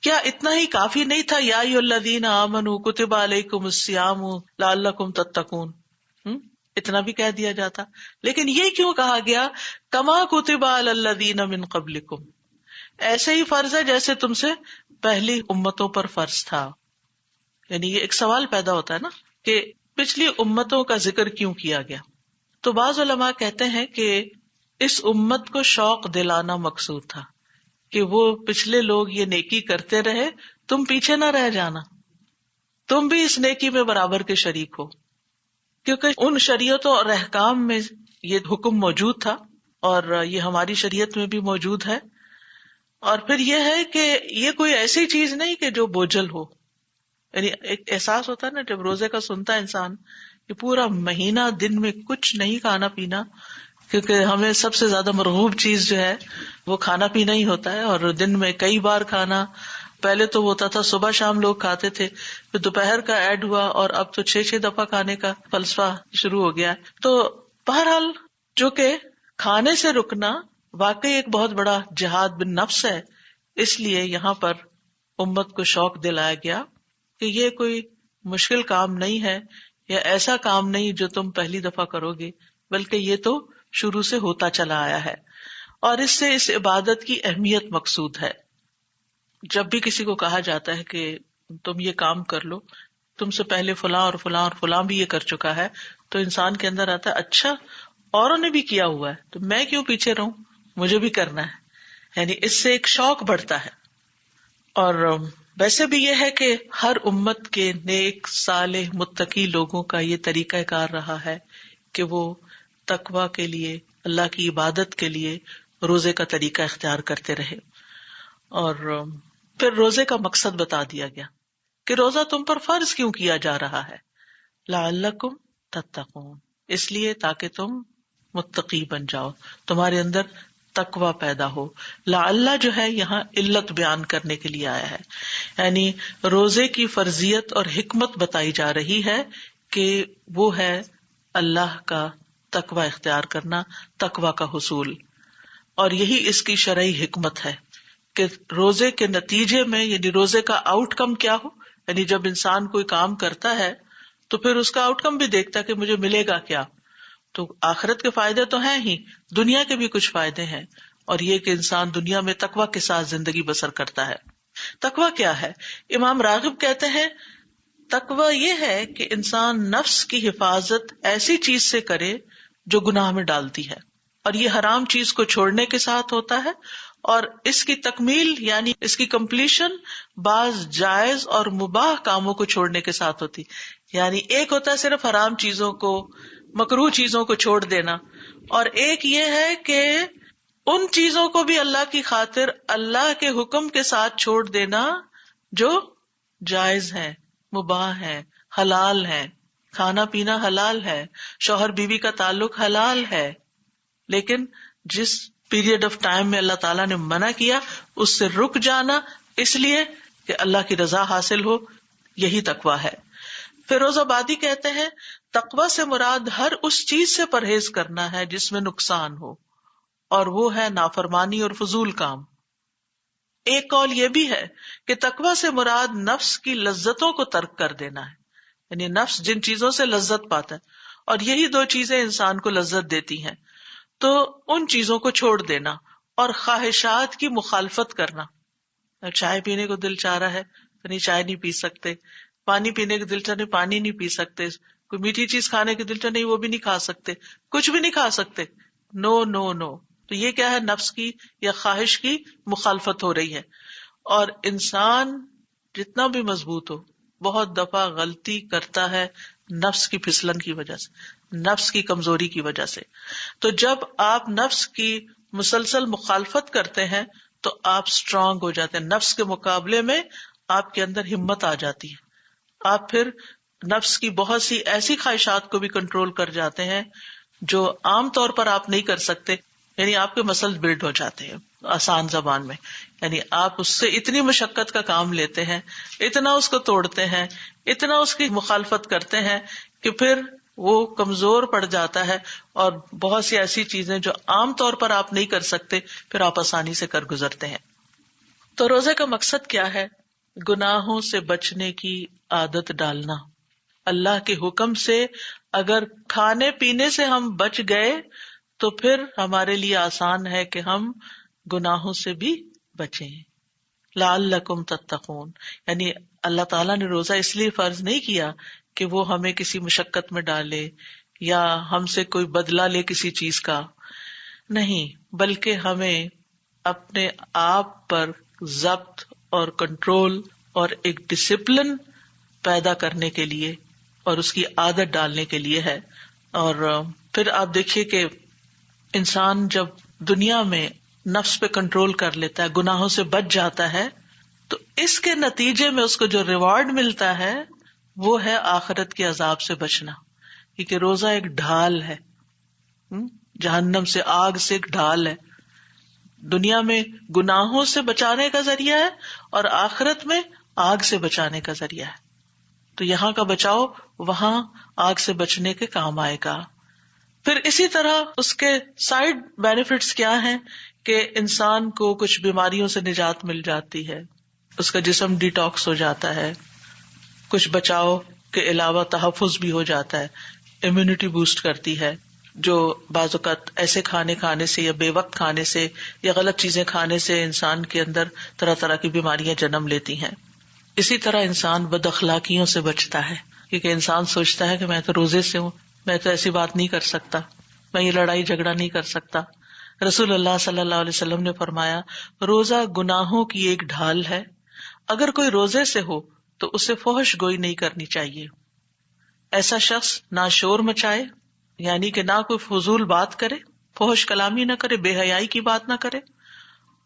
کیا اتنا ہی کافی نہیں تھا، یا ایھا الذین آمنوا کتب علیکم الصیام لعلکم تتقون، اتنا بھی کہہ دیا جاتا. لیکن یہ کیوں کہا گیا کما کتب علی الذین من قبلکم، ایسے ہی فرض ہے جیسے تم سے پہلی امتوں پر فرض تھا. یعنی یہ ایک سوال پیدا ہوتا ہے نا کہ پچھلی امتوں کا ذکر کیوں کیا گیا. تو بعض علماء کہتے ہیں کہ اس امت کو شوق دلانا مقصود تھا کہ وہ پچھلے لوگ یہ نیکی کرتے رہے، تم پیچھے نہ رہ جانا، تم بھی اس نیکی میں برابر کے شریک ہو. کیونکہ ان شریعتوں اور احکام میں یہ حکم موجود تھا اور یہ ہماری شریعت میں بھی موجود ہے. اور پھر یہ ہے کہ یہ کوئی ایسی چیز نہیں کہ جو بوجھل ہو. یعنی ایک احساس ہوتا ہے نا جب روزے کا سنتا ہے انسان کہ پورا مہینہ دن میں کچھ نہیں کھانا پینا، کیونکہ ہمیں سب سے زیادہ مرغوب چیز جو ہے وہ کھانا پینا ہی ہوتا ہے، اور دن میں کئی بار کھانا. پہلے تو ہوتا تھا صبح شام لوگ کھاتے تھے، پھر دوپہر کا ایڈ ہوا، اور اب تو 6 دفعہ کھانے کا فلسفہ شروع ہو گیا. تو بہرحال جو کہ کھانے سے رکنا واقعی ایک بہت بڑا جہاد بن نفس ہے، اس لیے یہاں پر امت کو شوق دلایا گیا کہ یہ کوئی مشکل کام نہیں ہے یا ایسا کام نہیں جو تم پہلی دفعہ کرو گے، بلکہ یہ تو شروع سے ہوتا چلا آیا ہے. اور اس سے اس عبادت کی اہمیت مقصود ہے. جب بھی کسی کو کہا جاتا ہے کہ تم یہ کام کر لو، تم سے پہلے فلاں اور فلاں اور فلاں بھی یہ کر چکا ہے، تو انسان کے اندر آتا ہے اچھا اوروں نے بھی کیا ہوا ہے تو میں کیوں پیچھے رہوں، مجھے بھی کرنا ہے. یعنی اس سے ایک شوق بڑھتا ہے. اور ویسے بھی یہ ہے کہ ہر امت کے نیک صالح متقی لوگوں کا یہ طریقہ کار رہا ہے کہ وہ تقوی کے لیے، اللہ کی عبادت کے لیے روزے کا طریقہ اختیار کرتے رہے. اور پھر روزے کا مقصد بتا دیا گیا کہ روزہ تم پر فرض کیوں کیا جا رہا ہے، لعلکم تتقون، اس لیے تاکہ تم متقی بن جاؤ، تمہارے اندر تقوی پیدا ہو. لعل جو ہے یہاں علت بیان کرنے کے لیے آیا ہے، یعنی روزے کی فرضیت اور حکمت بتائی جا رہی ہے کہ وہ ہے اللہ کا تقوی اختیار کرنا، تقوی کا حصول. اور یہی اس کی شرعی حکمت ہے کہ روزے کے نتیجے میں، یعنی روزے کا آؤٹ کم کیا ہو. یعنی جب انسان کوئی کام کرتا ہے تو پھر اس کا آؤٹ کم بھی دیکھتا ہے کہ مجھے ملے گا کیا. تو آخرت کے فائدے تو ہیں ہی، دنیا کے بھی کچھ فائدے ہیں، اور یہ کہ انسان دنیا میں تقوی کے ساتھ زندگی بسر کرتا ہے. تقوی کیا ہے؟ امام راغب کہتے ہیں تقوی یہ ہے کہ انسان نفس کی حفاظت ایسی چیز سے کرے جو گناہ میں ڈالتی ہے، اور یہ حرام چیز کو چھوڑنے کے ساتھ ہوتا ہے، اور اس کی تکمیل یعنی اس کی کمپلیشن بعض جائز اور مباح کاموں کو چھوڑنے کے ساتھ ہوتی. یعنی ایک ہوتا ہے صرف حرام چیزوں کو، مکروہ چیزوں کو چھوڑ دینا، اور ایک یہ ہے کہ ان چیزوں کو بھی اللہ کی خاطر اللہ کے حکم کے ساتھ چھوڑ دینا جو جائز ہیں، مباح ہیں، حلال ہیں. کھانا پینا حلال ہے، شوہر بیوی کا تعلق حلال ہے، لیکن جس پیریڈ آف ٹائم میں اللہ تعالیٰ نے منع کیا اس سے رک جانا، اس لیے کہ اللہ کی رضا حاصل ہو، یہی تقوی ہے. فیروز آبادی کہتے ہیں تقوی سے مراد ہر اس چیز سے پرہیز کرنا ہے جس میں نقصان ہو، اور وہ ہے نافرمانی اور فضول کام. ایک قول یہ بھی ہے کہ تقوی سے مراد نفس کی لذتوں کو ترک کر دینا ہے، یعنی نفس جن چیزوں سے لذت پاتا ہے، اور یہی دو چیزیں انسان کو لذت دیتی ہیں، تو ان چیزوں کو چھوڑ دینا اور خواہشات کی مخالفت کرنا. چائے پینے کو دل چاہ رہا ہے تو نہیں، چائے نہیں پی سکتے. پانی پینے کا دل چاہ نہیں، پانی نہیں پی سکتے. کوئی میٹھی چیز کھانے کے دل چاہ نہیں، وہ بھی نہیں کھا سکتے. کچھ بھی نہیں کھا سکتے. نو نو نو. تو یہ کیا ہے؟ نفس کی یا خواہش کی مخالفت ہو رہی ہے. اور انسان جتنا بھی مضبوط ہو بہت دفعہ غلطی کرتا ہے نفس کی پھسلن کی وجہ سے، نفس کی کمزوری کی وجہ سے. تو جب آپ نفس کی مسلسل مخالفت کرتے ہیں تو آپ اسٹرانگ ہو جاتے ہیں، نفس کے مقابلے میں آپ کے اندر ہمت آ جاتی ہے. آپ پھر نفس کی بہت سی ایسی خواہشات کو بھی کنٹرول کر جاتے ہیں جو عام طور پر آپ نہیں کر سکتے. یعنی آپ کے مسلز بلڈ ہو جاتے ہیں آسان زبان میں. یعنی آپ اس سے اتنی مشقت کا کام لیتے ہیں، اتنا اس کو توڑتے ہیں، اتنا اس کی مخالفت کرتے ہیں کہ پھر وہ کمزور پڑ جاتا ہے، اور بہت سی ایسی چیزیں جو عام طور پر آپ نہیں کر سکتے پھر آپ آسانی سے کر گزرتے ہیں. تو روزے کا مقصد کیا ہے؟ گناہوں سے بچنے کی عادت ڈالنا. اللہ کے حکم سے اگر کھانے پینے سے ہم بچ گئے تو پھر ہمارے لیے آسان ہے کہ ہم گناہوں سے بھی بچیں. لعلکم تتقون، یعنی اللہ تعالیٰ نے روزہ اس لیے فرض نہیں کیا کہ وہ ہمیں کسی مشقت میں ڈالے یا ہم سے کوئی بدلہ لے کسی چیز کا، نہیں، بلکہ ہمیں اپنے آپ پر ضبط اور کنٹرول اور ایک ڈسپلن پیدا کرنے کے لیے اور اس کی عادت ڈالنے کے لیے ہے. اور پھر آپ دیکھیے کہ انسان جب دنیا میں نفس پہ کنٹرول کر لیتا ہے، گناہوں سے بچ جاتا ہے، تو اس کے نتیجے میں اس کو جو ریوارڈ ملتا ہے وہ ہے آخرت کے عذاب سے بچنا. کیونکہ روزہ ایک ڈھال ہے، جہنم سے، آگ سے ایک ڈھال ہے. دنیا میں گناہوں سے بچانے کا ذریعہ ہے اور آخرت میں آگ سے بچانے کا ذریعہ ہے. تو یہاں کا بچاؤ وہاں آگ سے بچنے کے کام آئے گا. پھر اسی طرح اس کے سائیڈ بینیفٹس کیا ہیں کہ انسان کو کچھ بیماریوں سے نجات مل جاتی ہے، اس کا جسم ڈیٹاکس ہو جاتا ہے، کچھ بچاؤ کے علاوہ تحفظ بھی ہو جاتا ہے، امیونٹی بوسٹ کرتی ہے جو بعض اوقات ایسے کھانے سے یا بے وقت کھانے سے یا غلط چیزیں کھانے سے انسان کے اندر طرح طرح کی بیماریاں جنم لیتی ہیں. اسی طرح انسان بد اخلاقیوں سے بچتا ہے، کیونکہ انسان سوچتا ہے کہ میں تو روزے سے ہوں، میں تو ایسی بات نہیں کر سکتا، میں یہ لڑائی جھگڑا نہیں کر سکتا. رسول اللہ صلی اللہ علیہ وسلم نے فرمایا روزہ گناہوں کی ایک ڈھال ہے، اگر کوئی روزے سے ہو تو اسے فحش گوئی نہیں کرنی چاہیے. ایسا شخص نہ شور مچائے، یعنی کہ نہ کوئی فضول بات کرے، فحش کلامی نہ کرے، بے حیائی کی بات نہ کرے،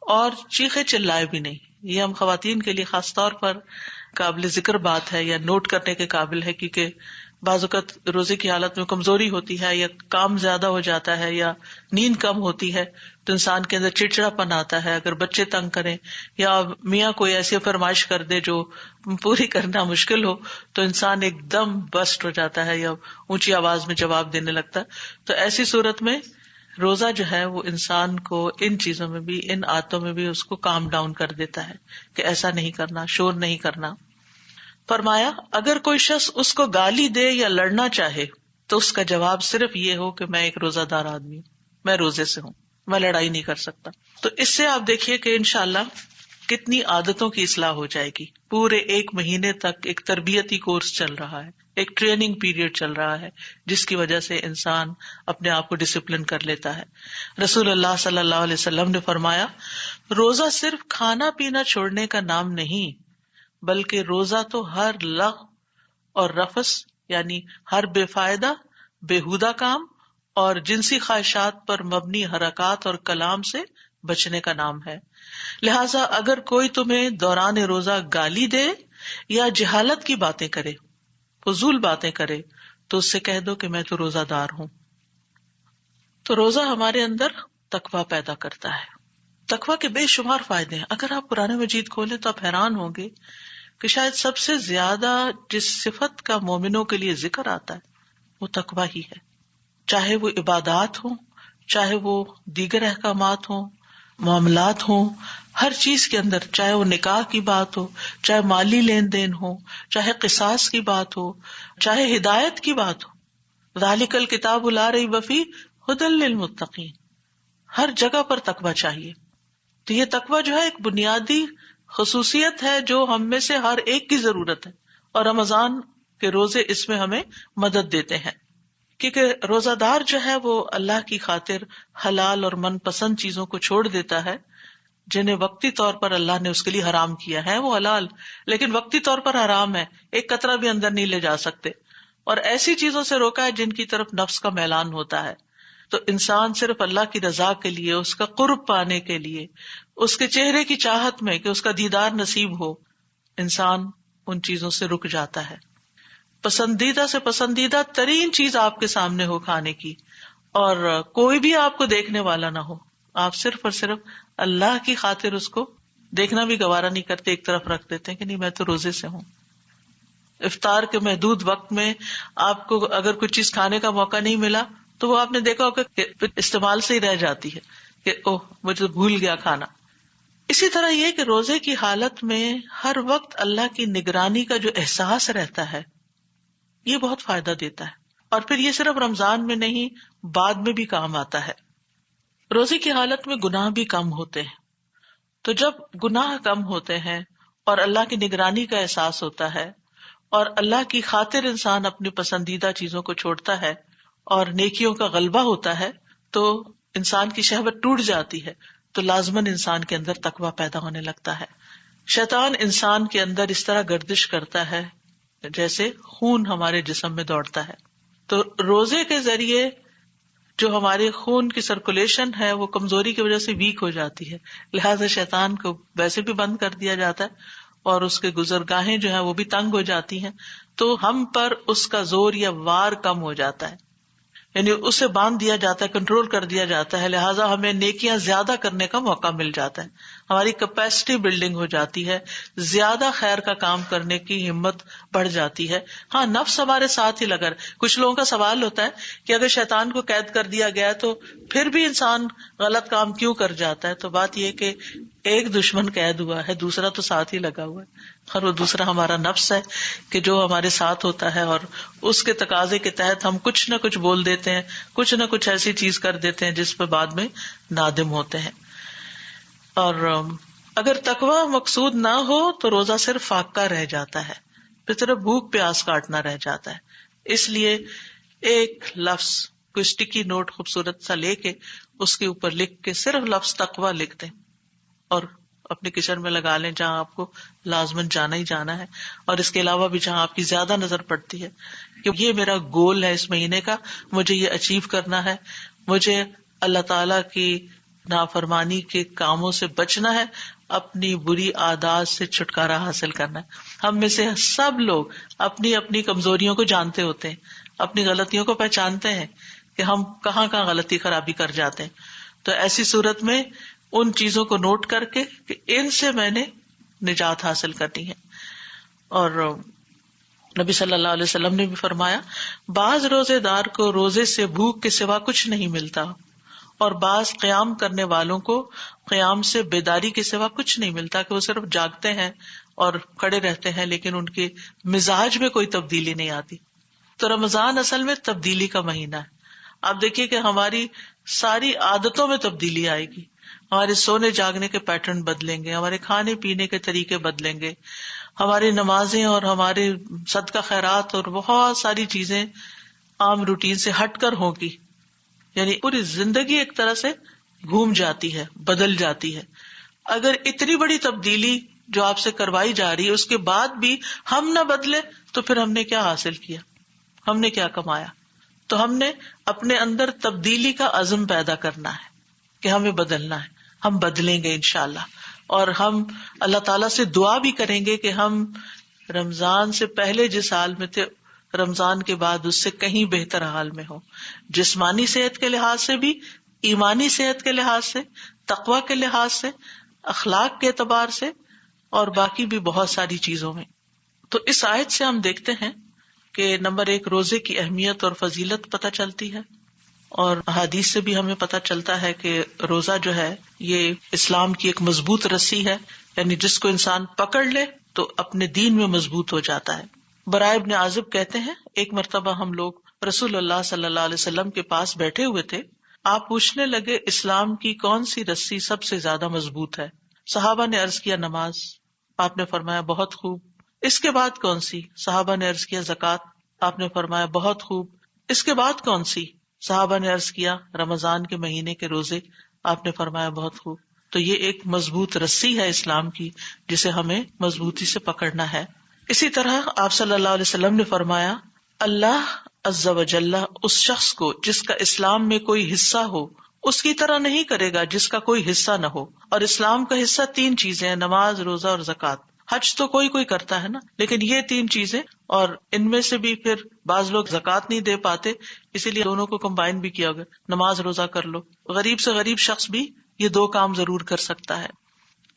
اور چیخے چلائے بھی نہیں. یہ ہم خواتین کے لیے خاص طور پر قابل ذکر بات ہے یا نوٹ کرنے کے قابل ہے، کیونکہ بعض اوقات روزے کی حالت میں کمزوری ہوتی ہے یا کام زیادہ ہو جاتا ہے یا نیند کم ہوتی ہے تو انسان کے اندر چڑچڑاپن آتا ہے. اگر بچے تنگ کریں یا میاں کوئی ایسی فرمائش کر دے جو پوری کرنا مشکل ہو تو انسان ایک دم بسٹ ہو جاتا ہے یا اونچی آواز میں جواب دینے لگتا ہے. تو ایسی صورت میں روزہ جو ہے وہ انسان کو ان چیزوں میں بھی، ان عادتوں میں بھی اس کو کام ڈاؤن کر دیتا ہے کہ ایسا نہیں کرنا، شور نہیں کرنا. فرمایا اگر کوئی شخص اس کو گالی دے یا لڑنا چاہے تو اس کا جواب صرف یہ ہو کہ میں ایک روزہ دار آدمی ہوں، میں روزے سے ہوں، میں لڑائی نہیں کر سکتا. تو اس سے آپ دیکھیے کہ انشاءاللہ کتنی عادتوں کی اصلاح ہو جائے گی. پورے 1 مہینے تک ایک تربیتی کورس چل رہا ہے، ایک ٹریننگ پیریڈ چل رہا ہے جس کی وجہ سے انسان اپنے آپ کو ڈسپلن کر لیتا ہے. رسول اللہ صلی اللہ علیہ وسلم نے فرمایا روزہ صرف کھانا پینا چھوڑنے کا نام نہیں بلکہ روزہ تو ہر لغو اور رفث یعنی ہر بے فائدہ بےہودہ کام اور جنسی خواہشات پر مبنی حرکات اور کلام سے بچنے کا نام ہے. لہذا اگر کوئی تمہیں دوران روزہ گالی دے یا جہالت کی باتیں کرے، فضول باتیں کرے تو اس سے کہہ دو کہ میں تو روزہ دار ہوں. تو روزہ ہمارے اندر تقویٰ پیدا کرتا ہے. تقویٰ کے بے شمار فائدے ہیں. اگر آپ قرآن مجید کھولیں تو آپ حیران ہوں گے کہ شاید سب سے زیادہ جس صفت کا مومنوں کے لیے ذکر آتا ہے وہ تقویٰ ہی ہے. چاہے وہ عبادات ہوں، چاہے وہ دیگر احکامات ہوں، معاملات ہوں، ہر چیز کے اندر، چاہے وہ نکاح کی بات ہو، چاہے مالی لین دین ہو، چاہے قصاص کی بات ہو، چاہے ہدایت کی بات ہو. ذالک الکتاب لا ریب فیہ ھدی للمتقین. ہر جگہ پر تقویٰ چاہیے. تو یہ تقویٰ جو ہے ایک بنیادی خصوصیت ہے جو ہم میں سے ہر ایک کی ضرورت ہے، اور رمضان کے روزے اس میں ہمیں مدد دیتے ہیں. کیونکہ روزہ دار جو ہے وہ اللہ کی خاطر حلال اور من پسند چیزوں کو چھوڑ دیتا ہے جنہیں وقتی طور پر اللہ نے اس کے لیے حرام کیا ہے. وہ حلال لیکن وقتی طور پر حرام ہے، ایک قطرہ بھی اندر نہیں لے جا سکتے. اور ایسی چیزوں سے روکا ہے جن کی طرف نفس کا میلان ہوتا ہے. تو انسان صرف اللہ کی رضا کے لیے، اس کا قرب پانے کے لیے، اس کے چہرے کی چاہت میں کہ اس کا دیدار نصیب ہو، انسان ان چیزوں سے رک جاتا ہے. پسندیدہ سے پسندیدہ ترین چیز آپ کے سامنے ہو کھانے کی، اور کوئی بھی آپ کو دیکھنے والا نہ ہو، آپ صرف اور صرف اللہ کی خاطر اس کو دیکھنا بھی گوارا نہیں کرتے، ایک طرف رکھ دیتے ہیں کہ نہیں میں تو روزے سے ہوں. افطار کے محدود وقت میں آپ کو اگر کوئی چیز کھانے کا موقع نہیں ملا تو وہ آپ نے دیکھا ہوگا کہ استعمال سے ہی رہ جاتی ہے کہ اوہ مجھے بھول گیا کھانا. اسی طرح یہ کہ روزے کی حالت میں ہر وقت اللہ کی نگرانی کا جو احساس رہتا ہے یہ بہت فائدہ دیتا ہے. اور پھر یہ صرف رمضان میں نہیں، بعد میں بھی کام آتا ہے. روزے کی حالت میں گناہ بھی کم ہوتے ہیں. تو جب گناہ کم ہوتے ہیں اور اللہ کی نگرانی کا احساس ہوتا ہے اور اللہ کی خاطر انسان اپنی پسندیدہ چیزوں کو چھوڑتا ہے اور نیکیوں کا غلبہ ہوتا ہے تو انسان کی شہوت ٹوٹ جاتی ہے، تو لازماً انسان کے اندر تقویٰ پیدا ہونے لگتا ہے. شیطان انسان کے اندر اس طرح گردش کرتا ہے جیسے خون ہمارے جسم میں دوڑتا ہے. تو روزے کے ذریعے جو ہمارے خون کی سرکولیشن ہے وہ کمزوری کی وجہ سے ویک ہو جاتی ہے، لہذا شیطان کو ویسے بھی بند کر دیا جاتا ہے اور اس کے گزرگاہیں جو ہیں وہ بھی تنگ ہو جاتی ہیں، تو ہم پر اس کا زور یا وار کم ہو جاتا ہے، یعنی اسے باندھ دیا جاتا ہے، کنٹرول کر دیا جاتا ہے. لہٰذا ہمیں نیکیاں زیادہ کرنے کا موقع مل جاتا ہے، ہماری کیپیسٹی بلڈنگ ہو جاتی ہے، زیادہ خیر کا کام کرنے کی ہمت بڑھ جاتی ہے. ہاں نفس ہمارے ساتھ ہی لگا رہے. کچھ لوگوں کا سوال ہوتا ہے کہ اگر شیطان کو قید کر دیا گیا تو پھر بھی انسان غلط کام کیوں کر جاتا ہے. تو بات یہ کہ ایک دشمن قید ہوا ہے، دوسرا تو ساتھ ہی لگا ہوا ہے، اور وہ دوسرا ہمارا نفس ہے کہ جو ہمارے ساتھ ہوتا ہے، اور اس کے تقاضے کے تحت ہم کچھ نہ کچھ بول دیتے ہیں، کچھ نہ کچھ ایسی چیز کر دیتے ہیں جس پہ بعد میں نادم ہوتے ہیں. اور اگر تقویٰ مقصود نہ ہو تو روزہ صرف فاقہ رہ جاتا ہے، پھر صرف بھوک پیاس کاٹنا رہ جاتا ہے. اس لیے ایک لفظ کوئی اسٹکی نوٹ خوبصورت سا لے کے اس کے اوپر لکھ کے صرف لفظ تقویٰ لکھ دیں اور اپنے کچن میں لگا لیں جہاں آپ کو لازماً جانا ہی جانا ہے، اور اس کے علاوہ بھی جہاں آپ کی زیادہ نظر پڑتی ہے کہ یہ میرا گول ہے اس مہینے کا، مجھے یہ اچیو کرنا ہے، مجھے اللہ تعالی کی نافرمانی کے کاموں سے بچنا ہے اپنی بری عادات سے چھٹکارا حاصل کرنا ہے۔ ہم میں سے سب لوگ اپنی اپنی کمزوریوں کو جانتے ہوتے ہیں، اپنی غلطیوں کو پہچانتے ہیں کہ ہم کہاں کہاں غلطی خرابی کر جاتے ہیں۔ تو ایسی صورت میں ان چیزوں کو نوٹ کر کے کہ ان سے میں نے نجات حاصل کرنی ہے۔ اور نبی صلی اللہ علیہ وسلم نے بھی فرمایا، بعض روزے دار کو روزے سے بھوک کے سوا کچھ نہیں ملتا، اور بعض قیام کرنے والوں کو قیام سے بیداری کے سوا کچھ نہیں ملتا، کہ وہ صرف جاگتے ہیں اور کھڑے رہتے ہیں لیکن ان کے مزاج میں کوئی تبدیلی نہیں آتی۔ تو رمضان اصل میں تبدیلی کا مہینہ ہے۔ آپ دیکھیے کہ ہماری ساری عادتوں میں تبدیلی آئے گی، ہمارے سونے جاگنے کے پیٹرن بدلیں گے، ہمارے کھانے پینے کے طریقے بدلیں گے، ہماری نمازیں اور ہمارے صدقہ خیرات اور بہت ساری چیزیں عام روٹین سے ہٹ کر ہوگی، یعنی پوری زندگی ایک طرح سے گھوم جاتی ہے، بدل جاتی ہے۔ اگر اتنی بڑی تبدیلی جو آپ سے کروائی جا رہی ہے اس کے بعد بھی ہم نہ بدلے تو پھر ہم نے کیا حاصل کیا، ہم نے کیا کمایا؟ تو ہم نے اپنے اندر تبدیلی کا عزم پیدا کرنا ہے کہ ہمیں بدلنا ہے، ہم بدلیں گے انشاءاللہ، اور ہم اللہ تعالیٰ سے دعا بھی کریں گے کہ ہم رمضان سے پہلے جس حال میں تھے رمضان کے بعد اس سے کہیں بہتر حال میں ہو، جسمانی صحت کے لحاظ سے بھی، ایمانی صحت کے لحاظ سے، تقوی کے لحاظ سے، اخلاق کے اعتبار سے، اور باقی بھی بہت ساری چیزوں میں۔ تو اس آیت سے ہم دیکھتے ہیں کہ نمبر 1 روزے کی اہمیت اور فضیلت پتہ چلتی ہے، اور احادیث سے بھی ہمیں پتہ چلتا ہے کہ روزہ جو ہے یہ اسلام کی ایک مضبوط رسی ہے، یعنی جس کو انسان پکڑ لے تو اپنے دین میں مضبوط ہو جاتا ہے۔ برائے ابن عازب کہتے ہیں، ایک مرتبہ ہم لوگ رسول اللہ صلی اللہ علیہ وسلم کے پاس بیٹھے ہوئے تھے، آپ پوچھنے لگے اسلام کی کون سی رسی سب سے زیادہ مضبوط ہے؟ صحابہ نے عرض کیا نماز، آپ نے فرمایا بہت خوب، اس کے بعد کون سی؟ صحابہ نے عرض کیا زکوٰۃ، آپ نے فرمایا بہت خوب، اس کے بعد کون سی؟ صحابہ نے عرض کیا رمضان کے مہینے کے روزے، آپ نے فرمایا بہت خوب۔ تو یہ ایک مضبوط رسی ہے اسلام کی جسے ہمیں مضبوطی سے پکڑنا ہے۔ اسی طرح آپ صلی اللہ علیہ وسلم نے فرمایا، اللہ عز و جل اس شخص کو جس کا اسلام میں کوئی حصہ ہو اس کی طرح نہیں کرے گا جس کا کوئی حصہ نہ ہو۔ اور اسلام کا حصہ 3 چیزیں ہیں، نماز، روزہ اور زکوٰۃ۔ حج تو کوئی کرتا ہے نا، لیکن یہ 3 چیزیں، اور ان میں سے بھی پھر بعض لوگ زکوٰۃ نہیں دے پاتے، اسی لیے دونوں کو کمبائن بھی کیا گیا، نماز روزہ کر لو۔ غریب سے غریب شخص بھی یہ 2 کام ضرور کر سکتا ہے۔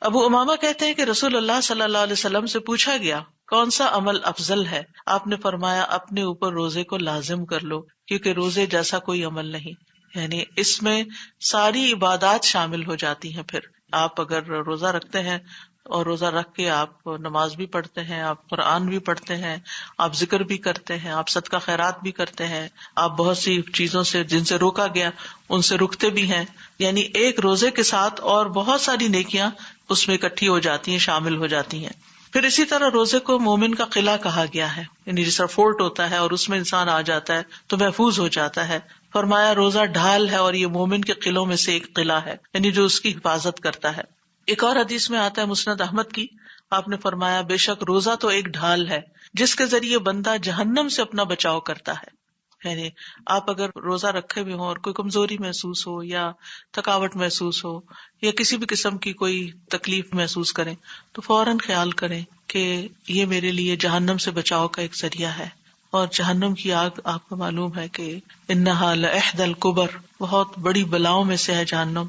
ابو امامہ کہتے ہیں کہ رسول اللہ صلی اللہ علیہ وسلم سے پوچھا گیا کون سا عمل افضل ہے؟ آپ نے فرمایا اپنے اوپر روزے کو لازم کر لو، کیونکہ روزے جیسا کوئی عمل نہیں، یعنی اس میں ساری عبادات شامل ہو جاتی ہیں۔ پھر آپ اگر روزہ رکھتے ہیں اور روزہ رکھ کے آپ نماز بھی پڑھتے ہیں، آپ قرآن بھی پڑھتے ہیں، آپ ذکر بھی کرتے ہیں، آپ صدقہ خیرات بھی کرتے ہیں، آپ بہت سی چیزوں سے جن سے روکا گیا ان سے رکتے بھی ہیں، یعنی ایک روزے کے ساتھ اور بہت ساری نیکیاں اس میں اکٹھی ہو جاتی ہیں، شامل ہو جاتی ہیں۔ پھر اسی طرح روزے کو مومن کا قلعہ کہا گیا ہے، یعنی جس طرح فورٹ ہوتا ہے اور اس میں انسان آ جاتا ہے تو محفوظ ہو جاتا ہے۔ فرمایا روزہ ڈھال ہے اور یہ مومن کے قلعوں میں سے ایک قلعہ ہے، یعنی جو اس کی حفاظت کرتا ہے۔ ایک اور حدیث میں آتا ہے مسند احمد کی، آپ نے فرمایا بے شک روزہ تو ایک ڈھال ہے جس کے ذریعے بندہ جہنم سے اپنا بچاؤ کرتا ہے۔ یعنی آپ اگر روزہ رکھے ہوئے ہوں اور کوئی کمزوری محسوس ہو یا تھکاوٹ محسوس ہو یا کسی بھی قسم کی کوئی تکلیف محسوس کریں تو فوراً خیال کریں کہ یہ میرے لیے جہنم سے بچاؤ کا ایک ذریعہ ہے۔ اور جہنم کی آگ آپ کو معلوم ہے کہ انہا لإحدی الکبر، بہت بڑی بلاؤں میں سے ہے جہنم۔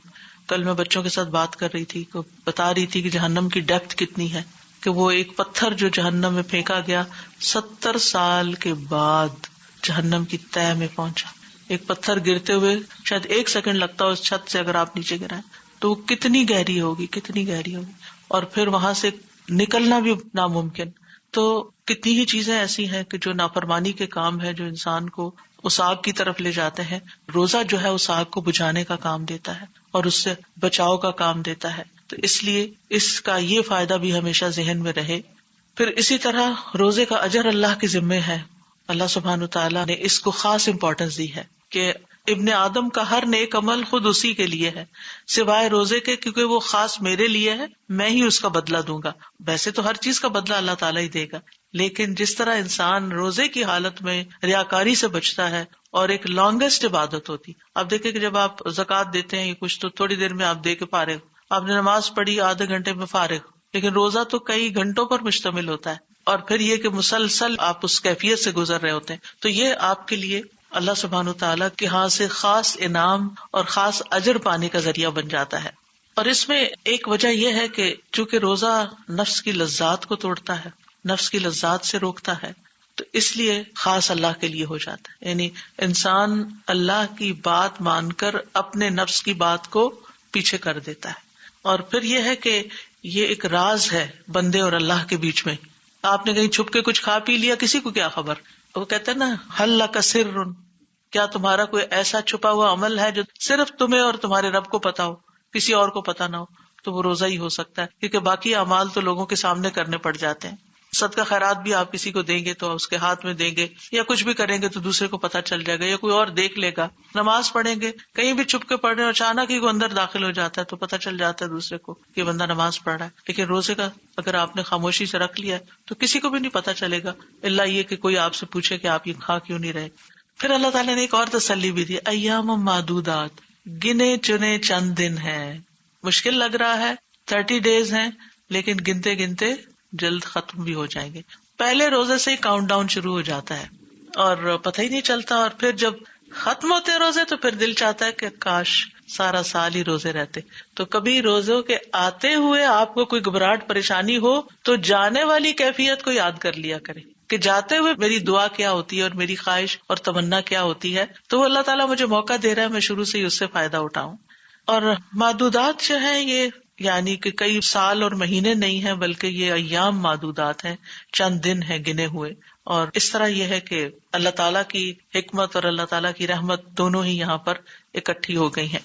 کل میں بچوں کے ساتھ بات کر رہی تھی، بتا رہی تھی کہ جہنم کی ڈیپتھ کتنی ہے، کہ وہ ایک پتھر جو جہنم میں پھینکا گیا 70 سال کے بعد جہنم کی تہہ میں پہنچا۔ ایک پتھر گرتے ہوئے شاید 1 سیکنڈ لگتا ہے اس چھت سے، اگر آپ نیچے گرائیں تو وہ کتنی گہری ہوگی، کتنی گہری ہوگی، اور پھر وہاں سے نکلنا بھی ناممکن۔ تو کتنی ہی چیزیں ایسی ہیں کہ جو نافرمانی کے کام ہے، جو انسان کو اس آگ کی طرف لے جاتے ہیں۔ روزہ جو ہے اس آگ کو بجھانے کا کام دیتا ہے اور اس سے بچاؤ کا کام دیتا ہے، تو اس لیے اس کا یہ فائدہ بھی ہمیشہ ذہن میں رہے۔ پھر اسی طرح روزے کا اجر اللہ کے ذمے ہے، اللہ سبحانہ وتعالیٰ نے اس کو خاص امپورٹنس دی ہے کہ ابن آدم کا ہر نیک عمل خود اسی کے لیے ہے سوائے روزے کے، کیونکہ وہ خاص میرے لیے ہے، میں ہی اس کا بدلہ دوں گا۔ ویسے تو ہر چیز کا بدلہ اللہ تعالیٰ ہی دے گا، لیکن جس طرح انسان روزے کی حالت میں ریاکاری سے بچتا ہے اور ایک لانگیسٹ عبادت ہوتی، آپ دیکھیں کہ جب آپ زکوٰۃ دیتے ہیں کچھ تو تھوڑی دیر میں آپ دے کے فارغ، آپ نے نماز پڑھی آدھے گھنٹے میں فارغ، لیکن روزہ تو کئی گھنٹوں پر مشتمل ہوتا ہے، اور پھر یہ کہ مسلسل آپ اس کیفیت سے گزر رہے ہوتے ہیں، تو یہ آپ کے لیے اللہ سبحانہ وتعالیٰ کے ہاں سے خاص انعام اور خاص اجر پانے کا ذریعہ بن جاتا ہے۔ اور اس میں ایک وجہ یہ ہے کہ چونکہ روزہ نفس کی لذات کو توڑتا ہے، نفس کی لذات سے روکتا ہے، تو اس لیے خاص اللہ کے لیے ہو جاتا ہے، یعنی انسان اللہ کی بات مان کر اپنے نفس کی بات کو پیچھے کر دیتا ہے۔ اور پھر یہ ہے کہ یہ ایک راز ہے بندے اور اللہ کے بیچ میں۔ آپ نے کہیں چھپ کے کچھ کھا پی لیا، کسی کو کیا خبر؟ وہ کہتے ہیں نا حل لک سر، کیا تمہارا کوئی ایسا چھپا ہوا عمل ہے جو صرف تمہیں اور تمہارے رب کو پتا ہو، کسی اور کو پتا نہ ہو؟ تو وہ روزہ ہی ہو سکتا ہے، کیونکہ باقی اعمال تو لوگوں کے سامنے کرنے پڑ جاتے ہیں۔ صدقہ خیرات بھی آپ کسی کو دیں گے تو اس کے ہاتھ میں دیں گے، یا کچھ بھی کریں گے تو دوسرے کو پتا چل جائے گا، یا کوئی اور دیکھ لے گا۔ نماز پڑھیں گے، کہیں بھی چھپ کے پڑھ رہے ہیں، اچانک ہی کوئی اندر داخل ہو جاتا ہے تو پتا چل جاتا ہے دوسرے کو کہ بندہ نماز پڑھ رہا ہے۔ لیکن روزے کا اگر آپ نے خاموشی سے رکھ لیا تو کسی کو بھی نہیں پتا چلے گا، الا یہ کہ کوئی آپ سے پوچھے کہ آپ یہ کھا کیوں نہیں رہے۔ پھر اللہ تعالیٰ نے ایک اور تسلی بھی دی، ایام معدودات، گنے چنے چند دن ہیں۔ مشکل لگ رہا ہے، 30 days ہیں، لیکن گنتے گنتے جلد ختم بھی ہو جائیں گے۔ پہلے روزے سے ہی کاؤنٹ ڈاؤن شروع ہو جاتا ہے اور پتہ ہی نہیں چلتا، اور پھر جب ختم ہوتے ہیں روزے تو پھر دل چاہتا ہے کہ کاش سارا سال ہی روزے رہتے۔ تو کبھی روزوں کے آتے ہوئے آپ کو کوئی گھبراہٹ پریشانی ہو تو جانے والی کیفیت کو یاد کر لیا کرے کہ جاتے ہوئے میری دعا کیا ہوتی ہے اور میری خواہش اور تمنا کیا ہوتی ہے، تو وہ اللہ تعالیٰ مجھے موقع دے رہا ہے، میں شروع سے ہی اس سے فائدہ اٹھاؤں۔ اور معدودات جو ہیں یہ یعنی کہ کئی سال اور مہینے نہیں ہیں، بلکہ یہ ایام معدودات ہیں، چند دن ہیں گنے ہوئے۔ اور اس طرح یہ ہے کہ اللہ تعالیٰ کی حکمت اور اللہ تعالیٰ کی رحمت دونوں ہی یہاں پر اکٹھی ہو گئی ہیں۔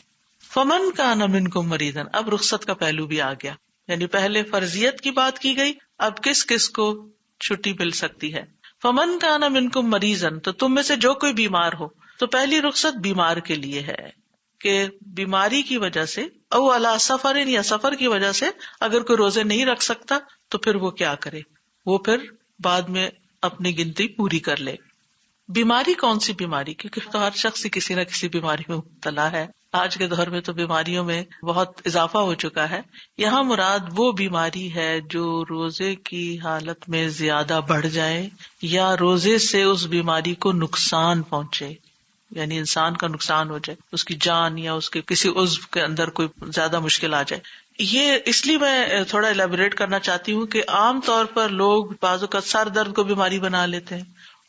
فمن کان منکم مریضا، اب رخصت کا پہلو بھی آ گیا، یعنی پہلے فرضیت کی بات کی گئی، اب کس کس کو چھٹی مل سکتی ہے۔ فمن کان منکم مریضا، تو تم میں سے جو کوئی بیمار ہو، تو پہلی رخصت بیمار کے لیے ہے کہ بیماری کی وجہ سے او علی سفر، یا سفر کی وجہ سے اگر کوئی روزے نہیں رکھ سکتا تو پھر وہ کیا کرے، وہ پھر بعد میں اپنی گنتی پوری کر لے۔ بیماری کون سی بیماری؟ کیونکہ تو ہر شخص ہی کسی نہ کسی بیماری میں مبتلا ہے۔ آج کے دور میں تو بیماریوں میں بہت اضافہ ہو چکا ہے۔ یہاں مراد وہ بیماری ہے جو روزے کی حالت میں زیادہ بڑھ جائے یا روزے سے اس بیماری کو نقصان پہنچے، یعنی انسان کا نقصان ہو جائے، اس کی جان یا اس کے کسی عضو کے اندر کوئی زیادہ مشکل آ جائے۔ یہ اس لیے میں تھوڑا الیبوریٹ کرنا چاہتی ہوں کہ عام طور پر لوگ بعض اوقات سر درد کو بیماری بنا لیتے ہیں،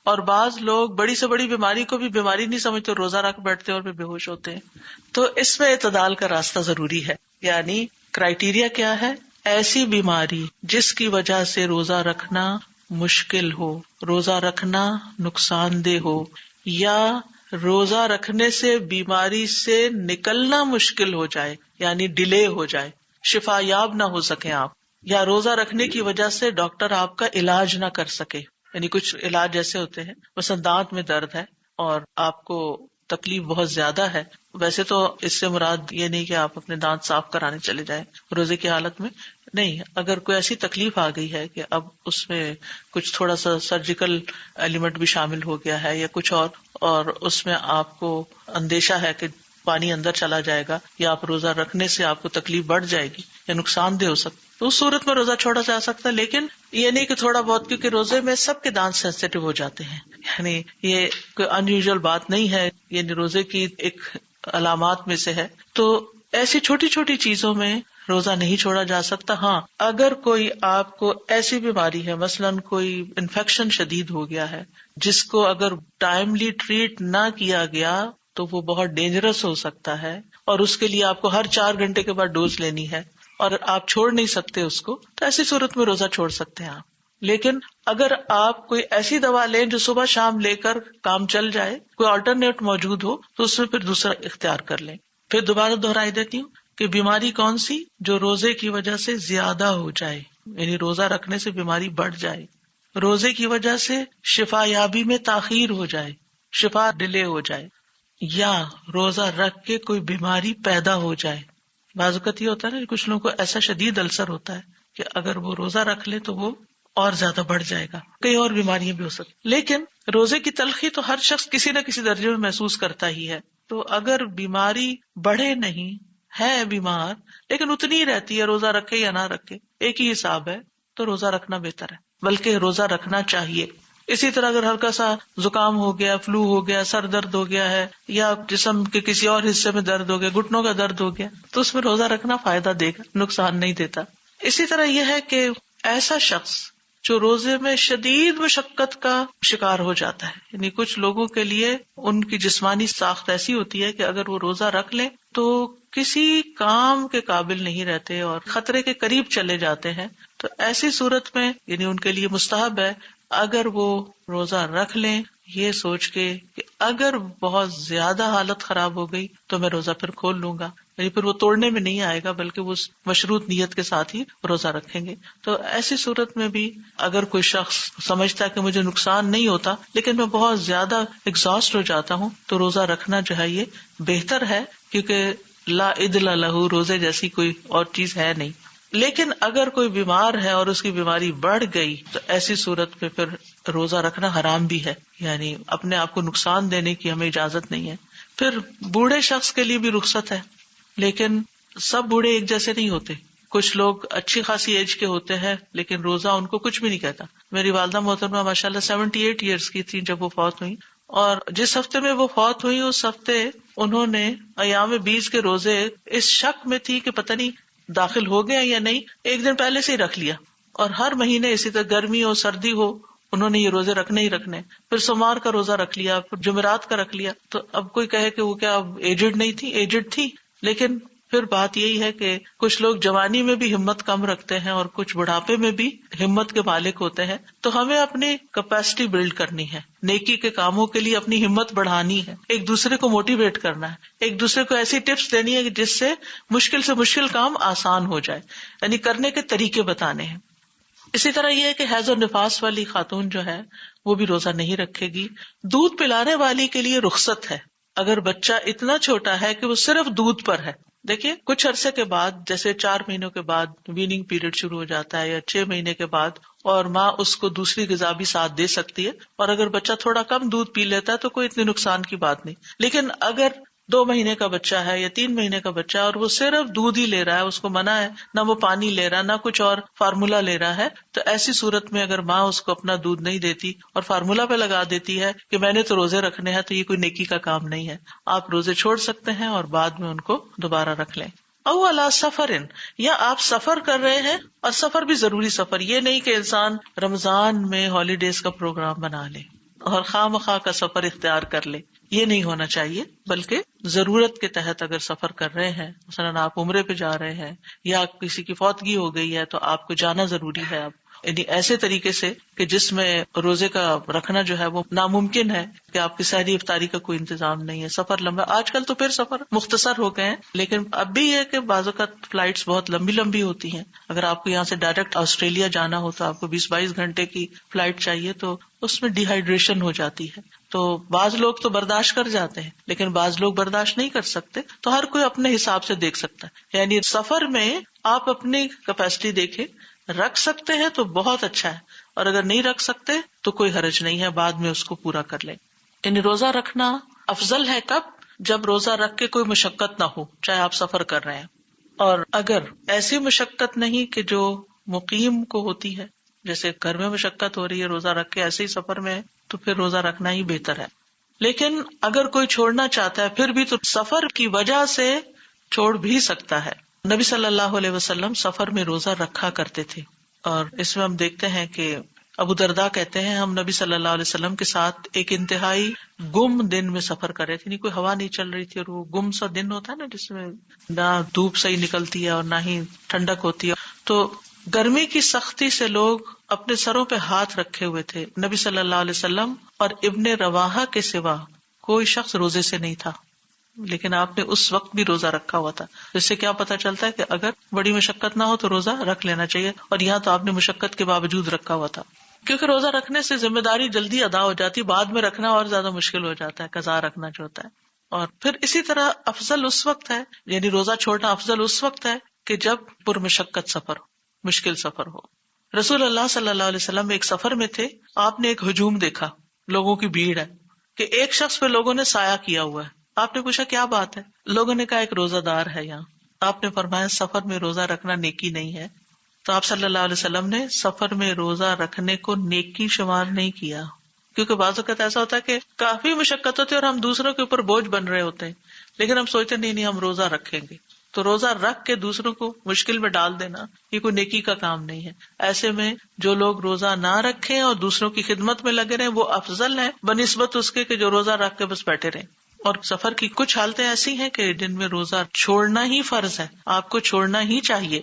اور بعض لوگ بڑی سے بڑی بیماری کو بھی بیماری نہیں سمجھتے، روزہ رکھ بیٹھتے ہیں اور پھر بے ہوش ہوتے ہیں۔ تو اس میں اعتدال کا راستہ ضروری ہے، یعنی کرائیٹیریا کیا ہے؟ ایسی بیماری جس کی وجہ سے روزہ رکھنا مشکل ہو، روزہ رکھنا نقصان دہ ہو، یا روزہ رکھنے سے بیماری سے نکلنا مشکل ہو جائے، یعنی ڈیلے ہو جائے، شفا یاب نہ ہو سکے آپ، یا روزہ رکھنے کی وجہ سے ڈاکٹر آپ کا علاج نہ کر سکے۔ یعنی کچھ علاج ایسے ہوتے ہیں، مثلا دانت میں درد ہے اور آپ کو تکلیف بہت زیادہ ہے، ویسے تو اس سے مراد یہ نہیں کہ آپ اپنے دانت صاف کرانے چلے جائیں روزے کی حالت میں، نہیں، اگر کوئی ایسی تکلیف آ گئی ہے کہ اب اس میں کچھ تھوڑا سا سرجیکل ایلیمنٹ بھی شامل ہو گیا ہے یا کچھ اور اس میں آپ کو اندیشہ ہے کہ پانی اندر چلا جائے گا یا آپ روزہ رکھنے سے آپ کو تکلیف بڑھ جائے گی یا نقصان دہ ہو سکتا، تو اس صورت میں روزہ چھوڑا جا سکتا ہے۔ لیکن یہ نہیں کہ تھوڑا بہت، کیونکہ روزے میں سب کے دانت سینسیٹیو ہو جاتے ہیں، یعنی یہ کوئی ان یوزول بات نہیں ہے، یعنی روزے کی ایک علامات میں سے ہے۔ تو ایسی چھوٹی چھوٹی چیزوں میں روزہ نہیں چھوڑا جا سکتا۔ ہاں، اگر کوئی آپ کو ایسی بیماری ہے، مثلاً کوئی انفیکشن شدید ہو گیا ہے جس کو اگر ٹائملی ٹریٹ نہ کیا گیا تو وہ بہت ڈینجرس ہو سکتا ہے، اور اس کے لیے آپ کو ہر 4 گھنٹے کے بعد ڈوز لینی ہے اور آپ چھوڑ نہیں سکتے اس کو، تو ایسی صورت میں روزہ چھوڑ سکتے ہیں آپ۔ لیکن اگر آپ کوئی ایسی دوا لیں جو صبح شام لے کر کام چل جائے، کوئی آلٹرنیٹ موجود ہو، تو اس میں پھر دوسرا اختیار کر لیں۔ پھر دوبارہ دہرائی دیتی ہوں کہ بیماری کون سی؟ جو روزے کی وجہ سے زیادہ ہو جائے، یعنی روزہ رکھنے سے بیماری بڑھ جائے، روزے کی وجہ سے شفا یابی میں تاخیر ہو جائے، شفا ڈیلے ہو جائے، یا روزہ رکھ کے کوئی بیماری پیدا ہو جائے۔ بعض اوقات یہ ہوتا ہے نا، کچھ لوگوں کو ایسا شدید السر ہوتا ہے کہ اگر وہ روزہ رکھ لے تو وہ اور زیادہ بڑھ جائے گا، کئی اور بیماریاں بھی ہو سکتی۔ لیکن روزے کی تلخی تو ہر شخص کسی نہ کسی درجے میں محسوس کرتا ہی ہے، تو اگر بیماری بڑھے نہیں ہے بیمار لیکن اتنی ہی رہتی ہے، روزہ رکھے یا نہ رکھے ایک ہی حساب ہے، تو روزہ رکھنا بہتر ہے، بلکہ روزہ رکھنا چاہیے۔ اسی طرح اگر ہلکا سا زکام ہو گیا، فلو ہو گیا، سر درد ہو گیا ہے، یا جسم کے کسی اور حصے میں درد ہو گیا، گھٹنوں کا درد ہو گیا، تو اس میں روزہ رکھنا فائدہ دے گا، نقصان نہیں دیتا۔ اسی طرح یہ ہے کہ ایسا شخص جو روزے میں شدید مشقت کا شکار ہو جاتا ہے، یعنی کچھ لوگوں کے لیے ان کی جسمانی ساخت ایسی ہوتی ہے کہ اگر وہ روزہ رکھ لیں تو کسی کام کے قابل نہیں رہتے اور خطرے کے قریب چلے جاتے ہیں، تو ایسی صورت میں یعنی ان کے لیے مستحب ہے اگر وہ روزہ رکھ لیں یہ سوچ کے کہ اگر بہت زیادہ حالت خراب ہو گئی تو میں روزہ پھر کھول لوں گا، یعنی پھر وہ توڑنے میں نہیں آئے گا بلکہ وہ مشروط نیت کے ساتھ ہی روزہ رکھیں گے۔ تو ایسی صورت میں بھی اگر کوئی شخص سمجھتا ہے کہ مجھے نقصان نہیں ہوتا لیکن میں بہت زیادہ ایگزاسٹ ہو جاتا ہوں، تو روزہ رکھنا جو ہے یہ بہتر ہے، کیونکہ لا عدل لہ، روزے جیسی کوئی اور چیز ہے نہیں۔ لیکن اگر کوئی بیمار ہے اور اس کی بیماری بڑھ گئی تو ایسی صورت میں پھر روزہ رکھنا حرام بھی ہے، یعنی اپنے آپ کو نقصان دینے کی ہمیں اجازت نہیں ہے۔ پھر بوڑھے شخص کے لیے بھی رخصت ہے، لیکن سب بوڑھے ایک جیسے نہیں ہوتے، کچھ لوگ اچھی خاصی ایج کے ہوتے ہیں لیکن روزہ ان کو کچھ بھی نہیں کہتا۔ میری والدہ محترمہ ماشاءاللہ 78 ایئرس کی تھی جب وہ فوت ہوئی، اور جس ہفتے میں وہ فوت ہوئی اس ہفتے انہوں نے ایام بیس کے روزے اس شک میں تھی کہ پتہ نہیں داخل ہو گیا یا نہیں، ایک دن پہلے سے ہی رکھ لیا، اور ہر مہینے اسی طرح گرمی ہو سردی ہو انہوں نے یہ روزے رکھنے ہی رکھنے، پھر سوموار کا روزہ رکھ لیا، پھر جمعرات کا رکھ لیا۔ تو اب کوئی کہے کہ وہ کیا اب ایجڈ نہیں تھی، ایجڈ تھی، لیکن پھر بات یہی ہے کہ کچھ لوگ جوانی میں بھی ہمت کم رکھتے ہیں اور کچھ بڑھاپے میں بھی ہمت کے مالک ہوتے ہیں، تو ہمیں اپنی کیپیسٹی بلڈ کرنی ہے، نیکی کے کاموں کے لیے اپنی ہمت بڑھانی ہے، ایک دوسرے کو موٹیویٹ کرنا ہے، ایک دوسرے کو ایسی ٹپس دینی ہے کہ جس سے مشکل کام آسان ہو جائے، یعنی کرنے کے طریقے بتانے ہیں۔ اسی طرح یہ ہے کہ حیض اور نفاس والی خاتون جو ہے وہ بھی روزہ نہیں رکھے گی۔ دودھ پلانے والی کے لیے رخصت ہے، اگر بچہ اتنا چھوٹا ہے کہ وہ صرف دودھ پر ہے۔ دیکھیے کچھ عرصے کے بعد، جیسے 4 مہینوں کے بعد ویننگ پیریڈ شروع ہو جاتا ہے یا 6 مہینے کے بعد، اور ماں اس کو دوسری غذا بھی ساتھ دے سکتی ہے، اور اگر بچہ تھوڑا کم دودھ پی لیتا ہے تو کوئی اتنے نقصان کی بات نہیں۔ لیکن اگر 2 مہینے کا بچہ ہے یا 3 مہینے کا بچہ ہے اور وہ صرف دودھ ہی لے رہا ہے، اس کو منع ہے، نہ وہ پانی لے رہا نہ کچھ اور فارمولا لے رہا ہے، تو ایسی صورت میں اگر ماں اس کو اپنا دودھ نہیں دیتی اور فارمولا پہ لگا دیتی ہے کہ میں نے تو روزے رکھنے ہیں، تو یہ کوئی نیکی کا کام نہیں ہے۔ آپ روزے چھوڑ سکتے ہیں اور بعد میں ان کو دوبارہ رکھ لیں۔ او علی سفر، یا آپ سفر کر رہے ہیں، اور سفر بھی ضروری سفر، یہ نہیں کہ انسان رمضان میں ہالیڈیز کا پروگرام بنا لے اور خواہ مخواہ کا سفر اختیار کر لے، یہ نہیں ہونا چاہیے، بلکہ ضرورت کے تحت اگر سفر کر رہے ہیں، مثلاً آپ عمرے پہ جا رہے ہیں یا کسی کی فوتگی ہو گئی ہے تو آپ کو جانا ضروری ہے، اب یعنی ایسے طریقے سے کہ جس میں روزے کا رکھنا جو ہے وہ ناممکن ہے، کہ آپ کی سحری افطاری کا کوئی انتظام نہیں ہے، سفر لمبا، آج کل تو پھر سفر مختصر ہو گئے ہیں، لیکن اب بھی یہ کہ بعض اوقات فلائٹس بہت لمبی لمبی ہوتی ہیں۔ اگر آپ کو یہاں سے ڈائریکٹ آسٹریلیا جانا ہو تو آپ کو 20-22 گھنٹے کی فلائٹ چاہیے، تو اس میں ڈی ہائیڈریشن ہو جاتی ہے، تو بعض لوگ تو برداشت کر جاتے ہیں لیکن بعض لوگ برداشت نہیں کر سکتے، تو ہر کوئی اپنے حساب سے دیکھ سکتا ہے، یعنی سفر میں آپ اپنی کیپیسٹی دیکھیں، رکھ سکتے ہیں تو بہت اچھا ہے، اور اگر نہیں رکھ سکتے تو کوئی حرج نہیں ہے، بعد میں اس کو پورا کر لیں۔ یعنی روزہ رکھنا افضل ہے کب؟ جب روزہ رکھ کے کوئی مشقت نہ ہو، چاہے آپ سفر کر رہے ہیں، اور اگر ایسی مشقت نہیں کہ جو مقیم کو ہوتی ہے، جیسے گھر میں مشقت ہو رہی ہے روزہ رکھ کے، ایسے ہی سفر میں ہے، تو پھر روزہ رکھنا ہی بہتر ہے۔ لیکن اگر کوئی چھوڑنا چاہتا ہے پھر بھی تو سفر کی وجہ سے چھوڑ بھی سکتا ہے۔ نبی صلی اللہ علیہ وسلم سفر میں روزہ رکھا کرتے تھے، اور اس میں ہم دیکھتے ہیں کہ ابو درداء کہتے ہیں ہم نبی صلی اللہ علیہ وسلم کے ساتھ ایک انتہائی گم دن میں سفر کر رہے تھے، کوئی ہوا نہیں چل رہی تھی، اور وہ گم سا دن ہوتا ہے نا جس میں نہ دھوپ صحیح نکلتی ہے اور نہ ہی ٹھنڈک ہوتی ہے، تو گرمی کی سختی سے لوگ اپنے سروں پہ ہاتھ رکھے ہوئے تھے۔ نبی صلی اللہ علیہ وسلم اور ابن رواحہ کے سوا کوئی شخص روزے سے نہیں تھا، لیکن آپ نے اس وقت بھی روزہ رکھا ہوا تھا، جس سے کیا پتا چلتا ہے کہ اگر بڑی مشقت نہ ہو تو روزہ رکھ لینا چاہیے، اور یہاں تو آپ نے مشقت کے باوجود رکھا ہوا تھا، کیونکہ روزہ رکھنے سے ذمہ داری جلدی ادا ہو جاتی، بعد میں رکھنا اور زیادہ مشکل ہو جاتا ہے، قضا رکھنا جو ہوتا ہے۔ اور پھر اسی طرح افضل اس وقت ہے، یعنی روزہ چھوڑنا افضل اس وقت ہے کہ جب پرمشقت سفر ہو، مشکل سفر ہو۔ رسول اللہ صلی اللہ علیہ وسلم ایک سفر میں تھے، آپ نے ایک ہجوم دیکھا، لوگوں کی بھیڑ ہے کہ ایک شخص پہ لوگوں نے سایہ کیا ہوا ہے، آپ نے پوچھا کیا بات ہے؟ لوگوں نے کہا ایک روزہ دار ہے یہاں، آپ نے فرمایا سفر میں روزہ رکھنا نیکی نہیں ہے. تو آپ صلی اللہ علیہ وسلم نے سفر میں روزہ رکھنے کو نیکی شمار نہیں کیا، کیونکہ بعض اوقات ایسا ہوتا ہے کہ کافی مشقت ہوتی ہے اور ہم دوسروں کے اوپر بوجھ بن رہے ہوتے ہیں، لیکن ہم سوچتے نہیں ہم روزہ رکھیں گے. تو روزہ رکھ کے دوسروں کو مشکل میں ڈال دینا یہ کوئی نیکی کا کام نہیں ہے. ایسے میں جو لوگ روزہ نہ رکھیں اور دوسروں کی خدمت میں لگے رہیں وہ افضل ہیں بنسبت اس کے کہ جو روزہ رکھ کے بس بیٹھے رہیں. اور سفر کی کچھ حالتیں ایسی ہیں کہ جن میں روزہ چھوڑنا ہی فرض ہے، آپ کو چھوڑنا ہی چاہیے.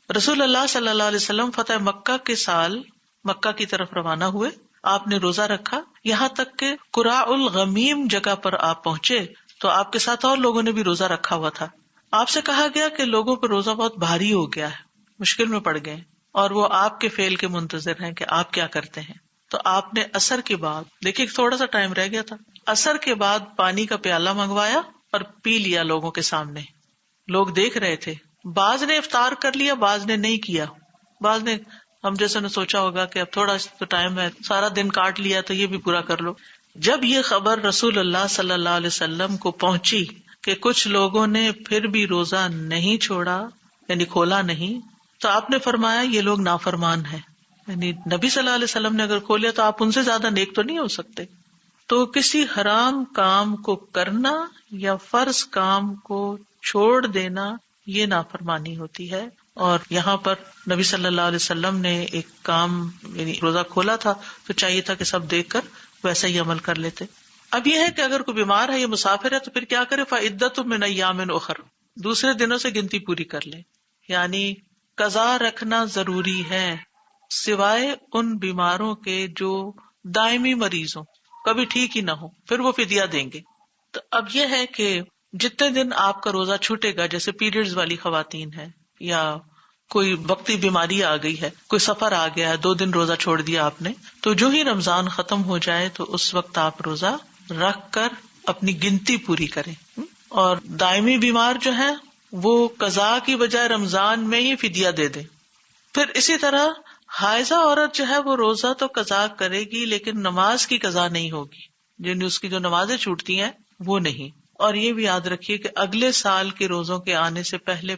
رسول اللہ صلی اللہ علیہ وسلم فتح مکہ کے سال مکہ کی طرف روانہ ہوئے. آپ نے روزہ رکھا یہاں تک کہ قراء الغمیم جگہ پر آپ پہنچے تو آپ کے ساتھ اور لوگوں نے بھی روزہ رکھا ہوا تھا. آپ سے کہا گیا کہ لوگوں پر روزہ بہت بھاری ہو گیا ہے، مشکل میں پڑ گئے اور وہ آپ کے فعل کے منتظر ہیں کہ آپ کیا کرتے ہیں. تو آپ نے عصر کے بعد، دیکھیے تھوڑا سا ٹائم رہ گیا تھا، عصر کے بعد پانی کا پیالہ منگوایا اور پی لیا لوگوں کے سامنے. لوگ دیکھ رہے تھے، بعض نے افطار کر لیا، بعض نے نہیں کیا. بعض نے ہم جیسے نے سوچا ہوگا کہ اب تھوڑا تو ٹائم ہے، سارا دن کاٹ لیا تو یہ بھی پورا کر لو. جب یہ خبر رسول اللہ صلی اللہ علیہ وسلم کو پہنچی کہ کچھ لوگوں نے پھر بھی روزہ نہیں چھوڑا، یعنی کھولا نہیں، تو آپ نے فرمایا یہ لوگ نافرمان ہیں. یعنی نبی صلی اللہ علیہ وسلم نے اگر کھولیا تو آپ ان سے زیادہ نیک تو نہیں ہو سکتے. تو کسی حرام کام کو کرنا یا فرض کام کو چھوڑ دینا یہ نافرمانی ہوتی ہے. اور یہاں پر نبی صلی اللہ علیہ وسلم نے ایک کام یعنی روزہ کھولا تھا تو چاہیے تھا کہ سب دیکھ کر ویسا ہی عمل کر لیتے. اب یہ ہے کہ اگر کوئی بیمار ہے یا مسافر ہے تو پھر کیا کرے؟ فعدۃ من ایام اخر، دوسرے دنوں سے گنتی پوری کر لے. یعنی قضا رکھنا ضروری ہے سوائے ان بیماروں کے جو دائمی مریض ہوں، کبھی ٹھیک ہی نہ ہو، پھر وہ فدیہ دیں گے. تو اب یہ ہے کہ جتنے دن آپ کا روزہ چھوٹے گا، جیسے پیریڈز والی خواتین ہیں یا کوئی وقتی بیماری آ گئی ہے، کوئی سفر آ گیا ہے، 2 دن روزہ چھوڑ دیا آپ نے، تو جو ہی رمضان ختم ہو جائے تو اس وقت آپ روزہ رکھ کر اپنی گنتی پوری کریں. اور دائمی بیمار جو ہے وہ قضا کی بجائے رمضان میں ہی فدیہ دے دیں. پھر اسی طرح حائضہ عورت جو ہے وہ روزہ تو قضا کرے گی لیکن نماز کی قضا نہیں ہوگی، یعنی اس کی جو نمازیں چھوٹتی ہیں وہ نہیں. اور یہ بھی یاد رکھیے کہ اگلے سال کے روزوں کے آنے سے پہلے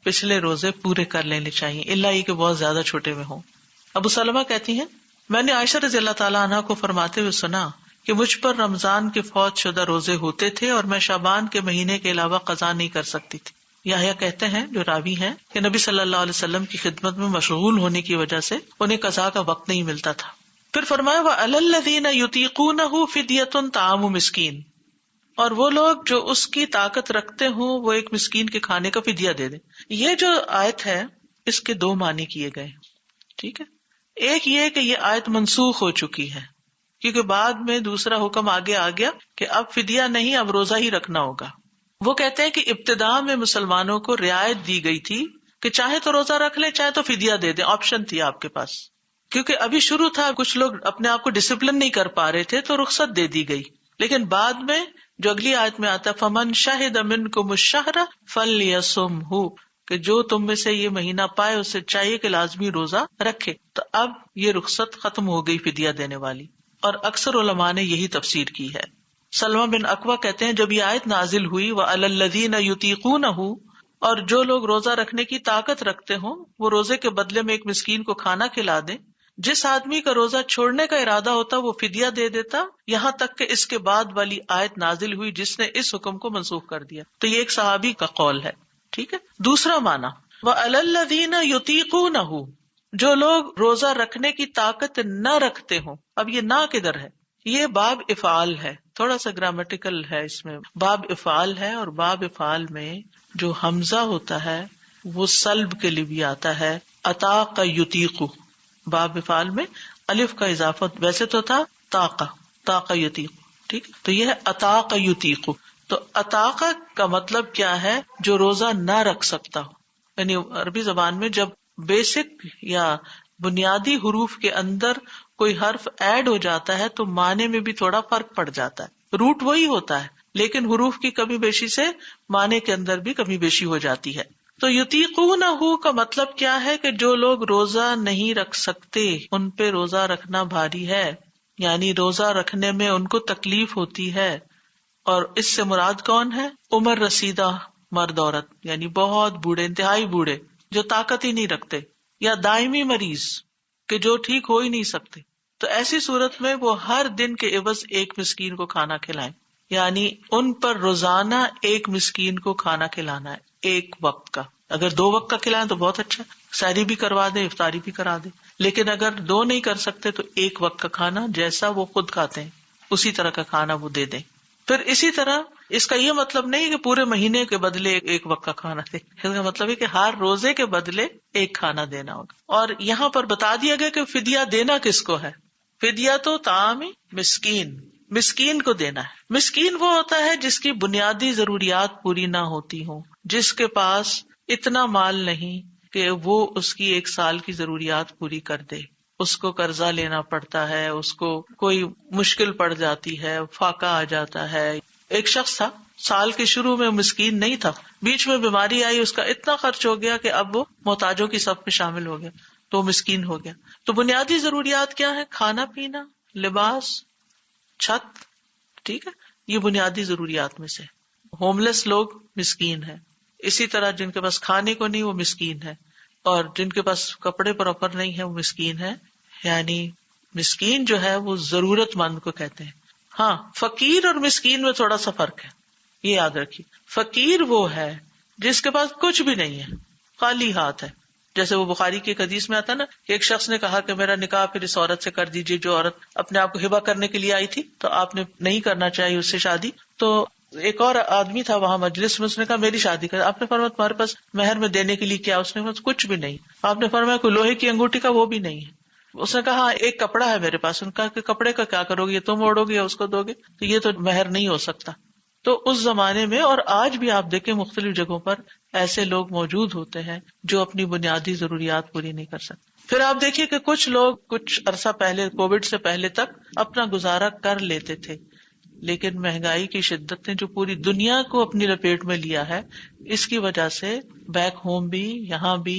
پچھلے روزے پورے کر لینے چاہیے، الا یہ کہ بہت زیادہ چھوٹے میں ہوں. ابو سلمہ کہتی ہیں میں نے عائشہ رضی اللہ تعالیٰ عنہا کو فرماتے ہوئے سنا کہ مجھ پر رمضان کے فوت شدہ روزے ہوتے تھے اور میں شعبان کے مہینے کے علاوہ قضا نہیں کر سکتی تھی. یحییٰ کہتے ہیں جو راوی ہیں کہ نبی صلی اللہ علیہ وسلم کی خدمت میں مشغول ہونے کی وجہ سے انہیں قضا کا وقت نہیں ملتا تھا. پھر فرمایا وَعَلَى الَّذِينَ يُطِيقُونَهُ فِدْيَةٌ طَعَامُ مِسْكِينٍ، اور وہ لوگ جو اس کی طاقت رکھتے ہوں وہ ایک مسکین کے کھانے کا فدیہ دے دیں. یہ جو آیت ہے اس کے 2 معنی کیے گئے. ٹھیک ہے، ایک یہ کہ یہ آیت منسوخ ہو چکی ہے کیونکہ بعد میں دوسرا حکم آگے آ گیا کہ اب فدیہ نہیں، اب روزہ ہی رکھنا ہوگا. وہ کہتے ہیں کہ ابتدا میں مسلمانوں کو رعایت دی گئی تھی کہ چاہے تو روزہ رکھ لیں چاہے تو فدیہ دے دیں، آپشن تھی آپ کے پاس. کیونکہ ابھی شروع تھا، کچھ لوگ اپنے آپ کو ڈسپلن نہیں کر پا رہے تھے تو رخصت دے دی گئی. لیکن بعد میں جو اگلی آیت میں آتا فمن شہد منکم الشہر فلیصمہ، کہ جو تم میں سے یہ مہینہ پائے اسے چاہیے کہ لازمی روزہ رکھے. تو اب یہ رخصت ختم ہو گئی فدیہ دینے والی، اور اکثر علماء نے یہی تفسیر کی ہے. سلمہ بن اکوع کہتے ہیں جب یہ آیت نازل ہوئی وَعَلَى الَّذِينَ يُطِيقُونَهُ، اور جو لوگ روزہ رکھنے کی طاقت رکھتے ہوں وہ روزے کے بدلے میں ایک مسکین کو کھانا کھلا دیں. جس آدمی کا روزہ چھوڑنے کا ارادہ ہوتا وہ فدیہ دے دیتا، یہاں تک کہ اس کے بعد والی آیت نازل ہوئی جس نے اس حکم کو منسوخ کر دیا. تو یہ ایک صحابی کا قول ہے. ٹھیک ہے. دوسرا معنی وَعَلَى الَّذِينَ يُطِيقُونَهُ، جو لوگ روزہ رکھنے کی طاقت نہ رکھتے ہوں. اب یہ نہ کدھر ہے؟ یہ باب افعال ہے، تھوڑا سا گرامیٹیکل ہے، اس میں باب افعال ہے. اور باب افعال میں جو حمزہ ہوتا ہے وہ سلب کے لیے بھی آتا ہے. اطاق یطیق، باب افعال میں الف کا اضافہ ویسے تو تھا طاق یطیق. ٹھیک، تو یہ ہے اطاق یطیق. تو اطاق کا مطلب کیا ہے؟ جو روزہ نہ رکھ سکتا ہو. یعنی عربی زبان میں جب بیسک یا بنیادی حروف کے اندر کوئی حرف ایڈ ہو جاتا ہے تو معنی میں بھی تھوڑا فرق پڑ جاتا ہے. روٹ وہی ہوتا ہے لیکن حروف کی کمی بیشی سے معنی کے اندر بھی کمی بیشی ہو جاتی ہے. تو یطیقونہ کا مطلب کیا ہے کہ جو لوگ روزہ نہیں رکھ سکتے ان پہ روزہ رکھنا بھاری ہے، یعنی روزہ رکھنے میں ان کو تکلیف ہوتی ہے. اور اس سے مراد کون ہے؟ عمر رسیدہ مرد عورت یعنی بہت بوڑھے، انتہائی بوڑھے جو طاقت ہی نہیں رکھتے، یا دائمی مریض کہ جو ٹھیک ہو ہی نہیں سکتے، تو ایسی صورت میں وہ ہر دن کے عوض ایک مسکین کو کھانا کھلائیں، یعنی ان پر روزانہ ایک مسکین کو کھانا کھلانا ہے ایک وقت کا. اگر 2 وقت کا کھلائیں تو بہت اچھا، سحری بھی کروا دیں، افطاری بھی کرا دیں. لیکن اگر 2 نہیں کر سکتے تو ایک وقت کا کھانا جیسا وہ خود کھاتے ہیں اسی طرح کا کھانا وہ دے دیں. پھر اسی طرح اس کا یہ مطلب نہیں کہ پورے مہینے کے بدلے ایک وقت کا کھانا دے، اس کا مطلب ہے کہ ہر روزے کے بدلے ایک کھانا دینا ہوگا. اور یہاں پر بتا دیا گیا کہ فدیہ دینا کس کو ہے. فدیہ تو طعام مسکین، مسکین کو دینا ہے. مسکین وہ ہوتا ہے جس کی بنیادی ضروریات پوری نہ ہوتی ہوں، جس کے پاس اتنا مال نہیں کہ وہ اس کی 1 سال کی ضروریات پوری کر دے. اس کو قرضہ لینا پڑتا ہے، اس کو کوئی مشکل پڑ جاتی ہے، فاقہ آ جاتا ہے. ایک شخص تھا، سال کے شروع میں مسکین نہیں تھا، بیچ میں بیماری آئی، اس کا اتنا خرچ ہو گیا کہ اب وہ محتاجوں کی صف میں شامل ہو گیا، تو وہ مسکین ہو گیا. تو بنیادی ضروریات کیا ہے؟ کھانا پینا، لباس، چھت، ٹھیک ہے، یہ بنیادی ضروریات میں سے. ہوم لیس لوگ مسکین ہیں. اسی طرح جن کے پاس کھانے کو نہیں وہ مسکین ہے، اور جن کے پاس کپڑے پراپر نہیں ہے وہ مسکین ہے. یعنی مسکین جو ہے وہ ضرورت مند کو کہتے ہیں. ہاں، فقیر اور مسکین میں تھوڑا سا فرق ہے، یہ یاد رکھیے. فقیر وہ ہے جس کے پاس کچھ بھی نہیں ہے، خالی ہاتھ ہے. جیسے وہ بخاری کی ایک حدیث میں آتا نا کہ ایک شخص نے کہا کہ میرا نکاح پھر اس عورت سے کر دیجیے جو عورت اپنے آپ کو ہبہ کرنے کے لیے آئی تھی، تو آپ نے نہیں کرنا چاہیے اس سے شادی. تو ایک اور آدمی تھا وہاں مجلس میں، اس نے کہا میری شادی کر. آپ نے فرمایا تمہارے پاس مہر میں دینے کے لیے کیا؟ اس نے کہا کچھ بھی نہیں. آپ نے فرمایا کوئی لوہے کی انگوٹھی کا؟ وہ بھی نہیں ہے. اس نے کہا ہاں ایک کپڑا ہے میرے پاس. ان کا کہ کپڑے کا کیا کرو گے؟ یہ تم اوڑو گے یا اس کو دو گے؟ تو یہ تو مہر نہیں ہو سکتا. تو اس زمانے میں اور آج بھی آپ دیکھیں مختلف جگہوں پر ایسے لوگ موجود ہوتے ہیں جو اپنی بنیادی ضروریات پوری نہیں کر سکتے. پھر آپ دیکھیے کہ کچھ لوگ کچھ عرصہ پہلے، کووڈ سے پہلے تک اپنا گزارا کر لیتے تھے، لیکن مہنگائی کی شدت نے جو پوری دنیا کو اپنی لپیٹ میں لیا ہے، اس کی وجہ سے بیک ہوم بھی، یہاں بھی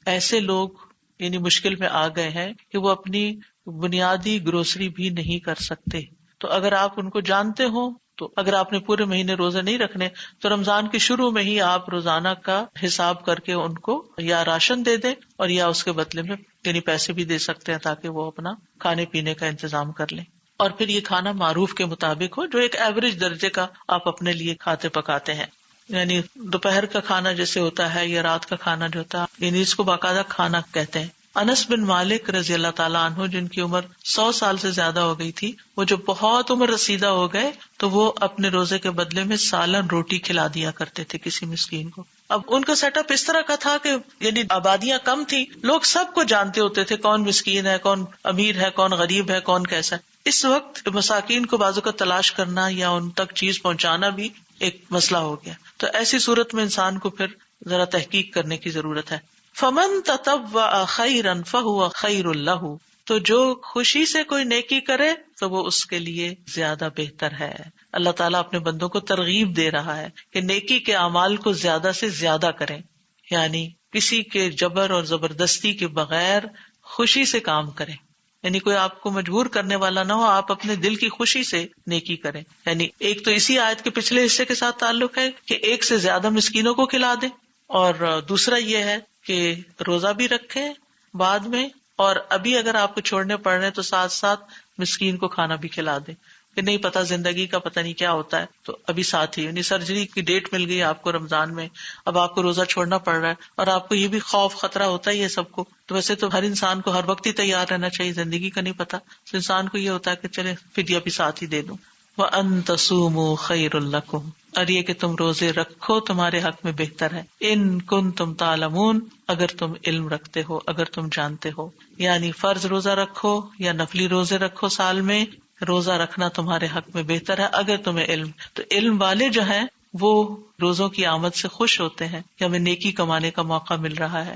ایسے لوگ یعنی مشکل میں آ گئے ہیں کہ وہ اپنی بنیادی گروسری بھی نہیں کر سکتے. تو اگر آپ ان کو جانتے ہو تو اگر آپ نے پورے مہینے روزے نہیں رکھنے تو رمضان کے شروع میں ہی آپ روزانہ کا حساب کر کے ان کو یا راشن دے دیں اور یا اس کے بدلے میں یعنی پیسے بھی دے سکتے ہیں تاکہ وہ اپنا کھانے پینے کا انتظام کر لیں. اور پھر یہ کھانا معروف کے مطابق ہو، جو ایک ایوریج درجے کا آپ اپنے لیے کھاتے پکاتے ہیں. یعنی دوپہر کا کھانا جیسے ہوتا ہے یا رات کا کھانا جو ہوتا ہے، یعنی اس کو باقاعدہ کھانا کہتے ہیں. انس بن مالک رضی اللہ تعالیٰ عنہ جن کی عمر 100 سال سے زیادہ ہو گئی تھی، وہ جو بہت عمر رسیدہ ہو گئے تو وہ اپنے روزے کے بدلے میں سالن روٹی کھلا دیا کرتے تھے کسی مسکین کو. اب ان کا سیٹ اپ اس طرح کا تھا کہ یعنی آبادیاں کم تھی، لوگ سب کو جانتے ہوتے تھے کون مسکین ہے، کون امیر ہے، کون غریب ہے، کون کیسا ہے. اس وقت مساکین کو بازو کا تلاش کرنا یا ان تک چیز پہنچانا بھی ایک مسئلہ ہو گیا. تو ایسی صورت میں انسان کو پھر ذرا تحقیق کرنے کی ضرورت ہے. فمن تطوع خیرا فہو خیر لہ، تو جو خوشی سے کوئی نیکی کرے تو وہ اس کے لیے زیادہ بہتر ہے. اللہ تعالیٰ اپنے بندوں کو ترغیب دے رہا ہے کہ نیکی کے اعمال کو زیادہ سے زیادہ کریں، یعنی کسی کے جبر اور زبردستی کے بغیر خوشی سے کام کریں. یعنی کوئی آپ کو مجبور کرنے والا نہ ہو، آپ اپنے دل کی خوشی سے نیکی کریں. یعنی ایک تو اسی آیت کے پچھلے حصے کے ساتھ تعلق ہے کہ 1 سے زیادہ مسکینوں کو کھلا دیں، اور دوسرا یہ ہے کہ روزہ بھی رکھیں بعد میں، اور ابھی اگر آپ کو چھوڑنے پڑ رہے ہیں تو ساتھ ساتھ مسکین کو کھانا بھی کھلا دیں. کہ نہیں پتا زندگی کا پتہ نہیں کیا ہوتا ہے، تو ابھی ساتھ ہی یعنی سرجری کی ڈیٹ مل گئی آپ کو رمضان میں، اب آپ کو روزہ چھوڑنا پڑ رہا ہے اور آپ کو یہ بھی خوف خطرہ ہوتا ہے یہ سب کو. تو ویسے تو ہر انسان کو ہر وقت ہی تیار رہنا چاہیے، زندگی کا نہیں پتا، تو انسان کو یہ ہوتا ہے کہ چلے فدیہ بھی ساتھ ہی دے دوں. وَأَن تَصُومُوا خَيْرٌ لَكُمْ، اور یہ کہ تم روزے رکھو تمہارے حق میں بہتر ہے. ان کنتم تعلمون، اگر تم علم رکھتے ہو، اگر تم جانتے ہو. یعنی فرض روزہ رکھو یا نفلی روزے رکھو سال میں، روزہ رکھنا تمہارے حق میں بہتر ہے اگر تمہیں علم. تو علم والے جو ہیں وہ روزوں کی آمد سے خوش ہوتے ہیں کہ ہمیں نیکی کمانے کا موقع مل رہا ہے.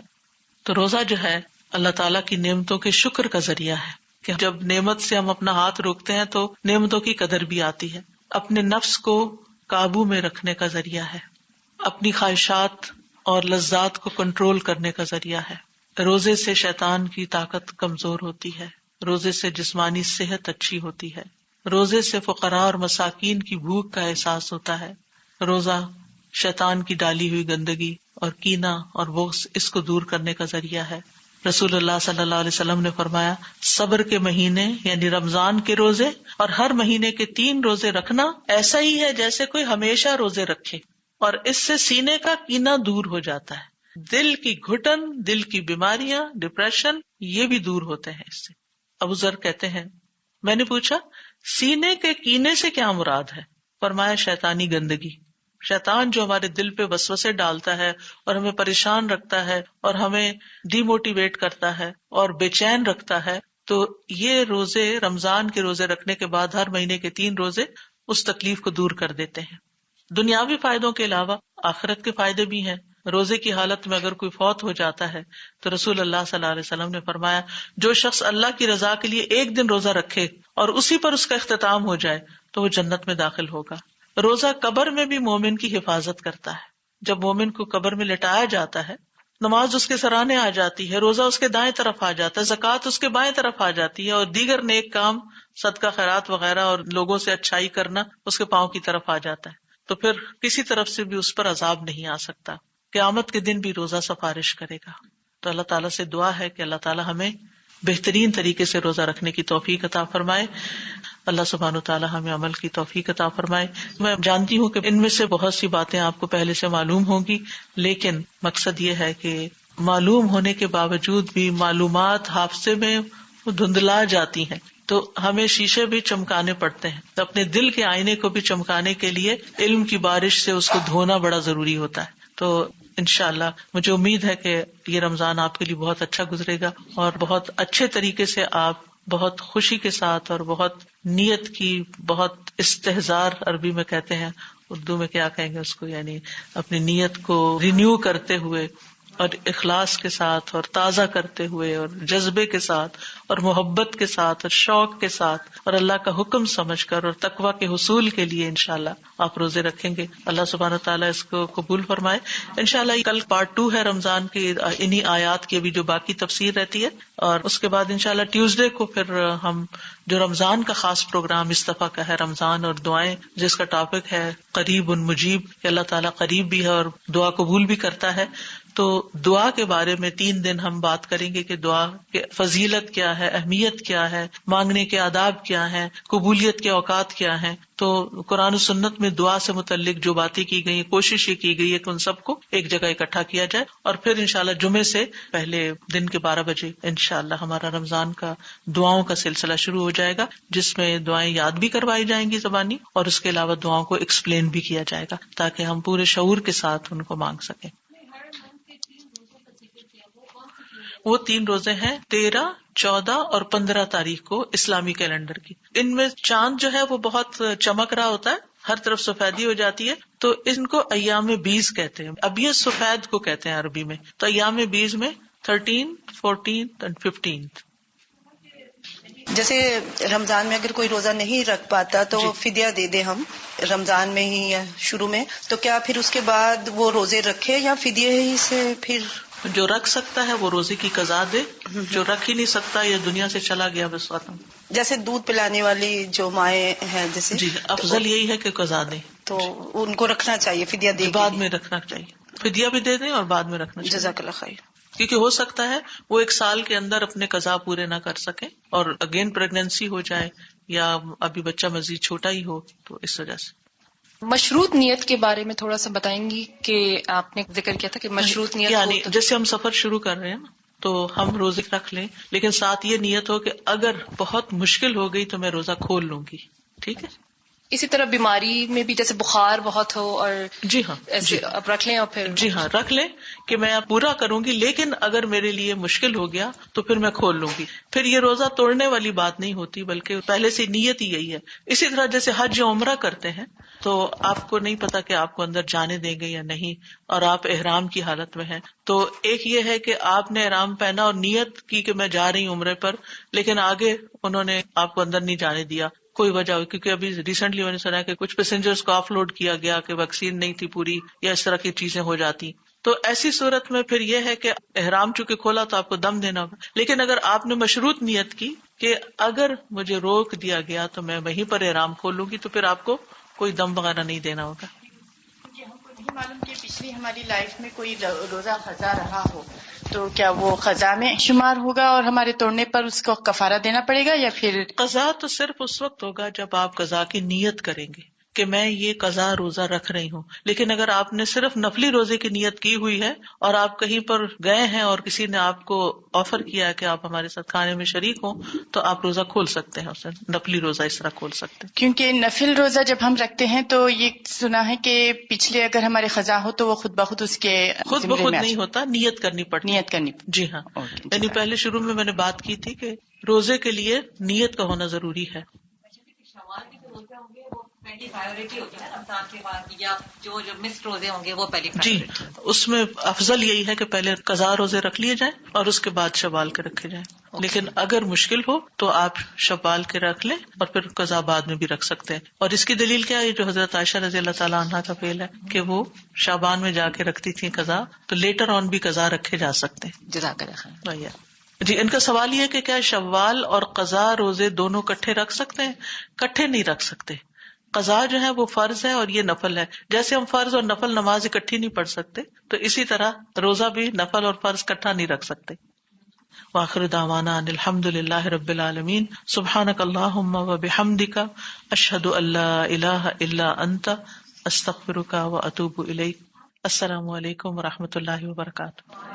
تو روزہ جو ہے اللہ تعالیٰ کی نعمتوں کے شکر کا ذریعہ ہے کہ جب نعمت سے ہم اپنا ہاتھ روکتے ہیں تو نعمتوں کی قدر بھی آتی ہے. اپنے نفس کو قابو میں رکھنے کا ذریعہ ہے، اپنی خواہشات اور لذات کو کنٹرول کرنے کا ذریعہ ہے. روزے سے شیطان کی طاقت کمزور ہوتی ہے، روزے سے جسمانی صحت اچھی ہوتی ہے، روزے سے فقراء اور مساکین کی بھوک کا احساس ہوتا ہے. روزہ شیطان کی ڈالی ہوئی گندگی اور کینہ اور بغض اس کو دور کرنے کا ذریعہ ہے۔ رسول اللہ صلی اللہ علیہ وسلم نے فرمایا صبر کے مہینے یعنی رمضان کے روزے اور ہر مہینے کے 3 روزے رکھنا ایسا ہی ہے جیسے کوئی ہمیشہ روزے رکھے، اور اس سے سینے کا کینہ دور ہو جاتا ہے، دل کی گھٹن، دل کی بیماریاں، ڈپریشن، یہ بھی دور ہوتے ہیں اس سے۔ ابو ذر کہتے ہیں میں نے پوچھا سینے کے کینے سے کیا مراد ہے؟ فرمایا شیطانی گندگی، شیطان جو ہمارے دل پہ وسوسے ڈالتا ہے اور ہمیں پریشان رکھتا ہے اور ہمیں ڈی موٹیویٹ کرتا ہے اور بے چین رکھتا ہے، تو یہ روزے رمضان کے روزے رکھنے کے بعد ہر مہینے کے 3 روزے اس تکلیف کو دور کر دیتے ہیں۔ دنیاوی فائدوں کے علاوہ آخرت کے فائدے بھی ہیں۔ روزے کی حالت میں اگر کوئی فوت ہو جاتا ہے تو رسول اللہ صلی اللہ علیہ وسلم نے فرمایا جو شخص اللہ کی رضا کے لیے 1 دن روزہ رکھے اور اسی پر اس کا اختتام ہو جائے تو وہ جنت میں داخل ہوگا۔ روزہ قبر میں بھی مومن کی حفاظت کرتا ہے۔ جب مومن کو قبر میں لٹایا جاتا ہے، نماز اس کے سرانے آ جاتی ہے، روزہ اس کے دائیں طرف آ جاتا ہے، زکوٰۃ اس کے بائیں طرف آ جاتی ہے، اور دیگر نیک کام صدقہ خیرات وغیرہ اور لوگوں سے اچھائی کرنا اس کے پاؤں کی طرف آ جاتا ہے، تو پھر کسی طرف سے بھی اس پر عذاب نہیں آ سکتا۔ قیامت کے دن بھی روزہ سفارش کرے گا۔ تو اللہ تعالیٰ سے دعا ہے کہ اللہ تعالیٰ ہمیں بہترین طریقے سے روزہ رکھنے کی توفیق عطا فرمائے۔ اللہ سبحانہ وتعالیٰ ہمیں عمل کی توفیق عطا فرمائے۔ میں جانتی ہوں کہ ان میں سے بہت سی باتیں آپ کو پہلے سے معلوم ہوں گی، لیکن مقصد یہ ہے کہ معلوم ہونے کے باوجود بھی معلومات حافظے میں دھندلا جاتی ہیں، تو ہمیں شیشے بھی چمکانے پڑتے ہیں، تو اپنے دل کے آئینے کو بھی چمکانے کے لیے علم کی بارش سے اس کو دھونا بڑا ضروری ہوتا ہے۔ تو انشاءاللہ مجھے امید ہے کہ یہ رمضان آپ کے لیے بہت اچھا گزرے گا اور بہت اچھے طریقے سے آپ بہت خوشی کے ساتھ اور بہت نیت کی، بہت استحضار عربی میں کہتے ہیں، اردو میں کیا کہیں گے اس کو، یعنی اپنی نیت کو رینیو کرتے ہوئے اور اخلاص کے ساتھ اور تازہ کرتے ہوئے اور جذبے کے ساتھ اور محبت کے ساتھ اور شوق کے ساتھ اور اللہ کا حکم سمجھ کر اور تقویٰ کے حصول کے لیے انشاءاللہ آپ روزے رکھیں گے۔ اللہ سبحانہ تعالیٰ اس کو قبول فرمائے۔ انشاءاللہ کل پارٹ 2 ہے رمضان کی، انہی آیات کی ابھی جو باقی تفسیر رہتی ہے، اور اس کے بعد انشاءاللہ ٹیوزڈے کو پھر ہم جو رمضان کا خاص پروگرام اس دفعہ کا ہے رمضان اور دعائیں، جس کا ٹاپک ہے قریب مجیب، کہ اللہ تعالیٰ قریب بھی ہے اور دعا قبول بھی کرتا ہے، تو دعا کے بارے میں 3 دن ہم بات کریں گے کہ دعا کی فضیلت کیا ہے، اہمیت کیا ہے، مانگنے کے آداب کیا ہیں، قبولیت کے اوقات کیا ہیں۔ تو قرآن و سنت میں دعا سے متعلق جو باتیں کی گئی ہیں، کوشش یہ کی گئی ہے کہ ان سب کو ایک جگہ اکٹھا کیا جائے، اور پھر انشاءاللہ جمعے سے پہلے دن کے 12 بجے انشاءاللہ ہمارا رمضان کا دعاؤں کا سلسلہ شروع ہو جائے گا، جس میں دعائیں یاد بھی کروائی جائیں گی زبانی، اور اس کے علاوہ دعاؤں کو ایکسپلین بھی کیا جائے گا تاکہ ہم پورے شعور کے ساتھ ان کو مانگ سکیں۔ وہ 3 روزے ہیں 13، 14 اور 15 تاریخ کو اسلامی کیلنڈر کی۔ ان میں چاند جو ہے وہ بہت چمک رہا ہوتا ہے، ہر طرف سفیدی ہو جاتی ہے، تو ان کو ایام بیز کہتے ہیں، ابیض سفید کو کہتے ہیں عربی میں۔ تو ایام بیز میں 13، 14 اور 15۔ جیسے رمضان میں اگر کوئی روزہ نہیں رکھ پاتا تو جی، فدیہ دے دے ہم رمضان میں ہی یا شروع میں، تو کیا پھر اس کے بعد وہ روزے رکھے یا فدیہ ہی سے پھر؟ جو رکھ سکتا ہے وہ روزے کی قضا دے، جو رکھ ہی نہیں سکتا یا دنیا سے چلا گیا بس ختم۔ جیسے دودھ پلانے والی جو مائیں ہیں جیسے، جی، افضل یہی ہے کہ قضا دیں، تو ان کو رکھنا چاہیے فدیہ دے کے بعد میں رکھنا چاہیے، فدیہ بھی دے دیں اور بعد میں رکھنا چاہیے، جزاک اللہ خیر۔ کیونکہ ہو سکتا ہے وہ 1 سال کے اندر اپنے قضا پورے نہ کر سکے اور اگین پریگنینسی ہو جائے یا ابھی بچہ مزید چھوٹا ہی ہو، تو اس وجہ سے۔ مشروط نیت کے بارے میں تھوڑا سا بتائیں گی کہ آپ نے ذکر کیا تھا کہ مشروط نیت یعنی ہو تو جیسے ہم سفر شروع کر رہے ہیں نا، تو ہم روزے رکھ لیں، لیکن ساتھ یہ نیت ہو کہ اگر بہت مشکل ہو گئی تو میں روزہ کھول لوں گی، ٹھیک ہے؟ اسی طرح بیماری میں بھی جیسے بخار بہت ہو اور جی ہاں، ایسے اب رکھ لیں اور پھر جی ہاں رکھ لیں کہ میں پورا کروں گی، لیکن اگر میرے لیے مشکل ہو گیا تو پھر میں کھول لوں گی۔ پھر یہ روزہ توڑنے والی بات نہیں ہوتی، بلکہ پہلے سے نیت ہی یہی ہے۔ اسی طرح جیسے حج یا عمرہ کرتے ہیں تو آپ کو نہیں پتا کہ آپ کو اندر جانے دیں گے یا نہیں، اور آپ احرام کی حالت میں ہیں، تو ایک یہ ہے کہ آپ نے احرام پہنا اور نیت کی کہ میں جا رہی ہوں عمرے پر، لیکن آگے انہوں نے آپ کو اندر نہیں جانے دیا، کوئی وجہ ہوئی، کیونکہ ابھی ریسنٹلی میں نے سنا کہ کچھ پیسنجرز کو آف لوڈ کیا گیا کہ ویکسین نہیں تھی پوری، یا اس طرح کی چیزیں ہو جاتی، تو ایسی صورت میں پھر یہ ہے کہ احرام چونکہ کھولا تو آپ کو دم دینا ہوگا، لیکن اگر آپ نے مشروط نیت کی کہ اگر مجھے روک دیا گیا تو میں وہیں پر احرام کھولوں گی، تو پھر آپ کو کوئی دم وغیرہ نہیں دینا ہوگا۔ نہیں معلوم کہ پچھلی ہماری لائف میں کوئی روزہ قضا رہا ہو تو کیا وہ قضا میں شمار ہوگا اور ہمارے توڑنے پر اس کو کفارہ دینا پڑے گا یا پھر؟ قضا تو صرف اس وقت ہوگا جب آپ قضا کی نیت کریں گے کہ میں یہ قضا روزہ رکھ رہی ہوں. لیکن اگر آپ نے صرف نفلی روزے کی نیت کی ہوئی ہے اور آپ کہیں پر گئے ہیں اور کسی نے آپ کو آفر کیا ہے کہ آپ ہمارے ساتھ کھانے میں شریک ہوں تو آپ روزہ کھول سکتے ہیں، اسے نفلی روزہ اس طرح کھول سکتے ہیں. کیونکہ نفل روزہ جب ہم رکھتے ہیں تو یہ سنا ہے کہ پچھلے اگر ہمارے قضا ہو تو وہ خود بخود اس کے خود زمرے بخود میں نہیں ہوتا، نیت کرنی پڑتی. نیت کرنی پڑتی. جی ہاں، اوکے، یعنی پہلے شروع میں نے بات کی تھی کہ روزے کے لیے نیت کا ہونا ضروری ہے. شوال کے جو روزے ہوں گے وہ پہلی پرائیورٹی ہوتی ہے نا رمضان کے بعد، یا جو مسڈ روزے ہوں گے وہ پہلی جی، پرائیورٹی. اس میں افضل یہی ہے کہ پہلے قضا روزے رکھ لیے جائیں اور اس کے بعد شوال کے رکھے جائیں. لیکن اگر مشکل ہو تو آپ شوال کے رکھ لیں اور پھر قضا بعد میں بھی رکھ سکتے ہیں. اور اس کی دلیل کیا ہے؟ جو حضرت عائشہ رضی اللہ تعالیٰ عنہا کا فعل ہے کہ وہ شعبان میں جا کے رکھتی تھیں قضا، تو لیٹر آن بھی قضا رکھے جا سکتے ہیں. جزاک اللہ خیر. جی، ان کا سوال یہ ہے کہ کیا شوال اور قضا روزے دونوں کٹھے رکھ سکتے ہیں؟ کٹھے نہیں رکھ سکتے. قضا جو ہے وہ فرض ہے اور یہ نفل ہے. جیسے ہم فرض اور نفل نماز اکٹھی نہیں پڑھ سکتے تو اسی طرح روزہ بھی نفل اور فرض کٹھا نہیں رکھ سکتے. وآخر دعوانا ان الحمد للہ رب العالمین. سبحانک اللہم وبحمدک، اشہد ان لا الہ الا انت، استغفرک واتوب الیک. السلام علیکم ورحمۃ اللہ وبرکاتہ.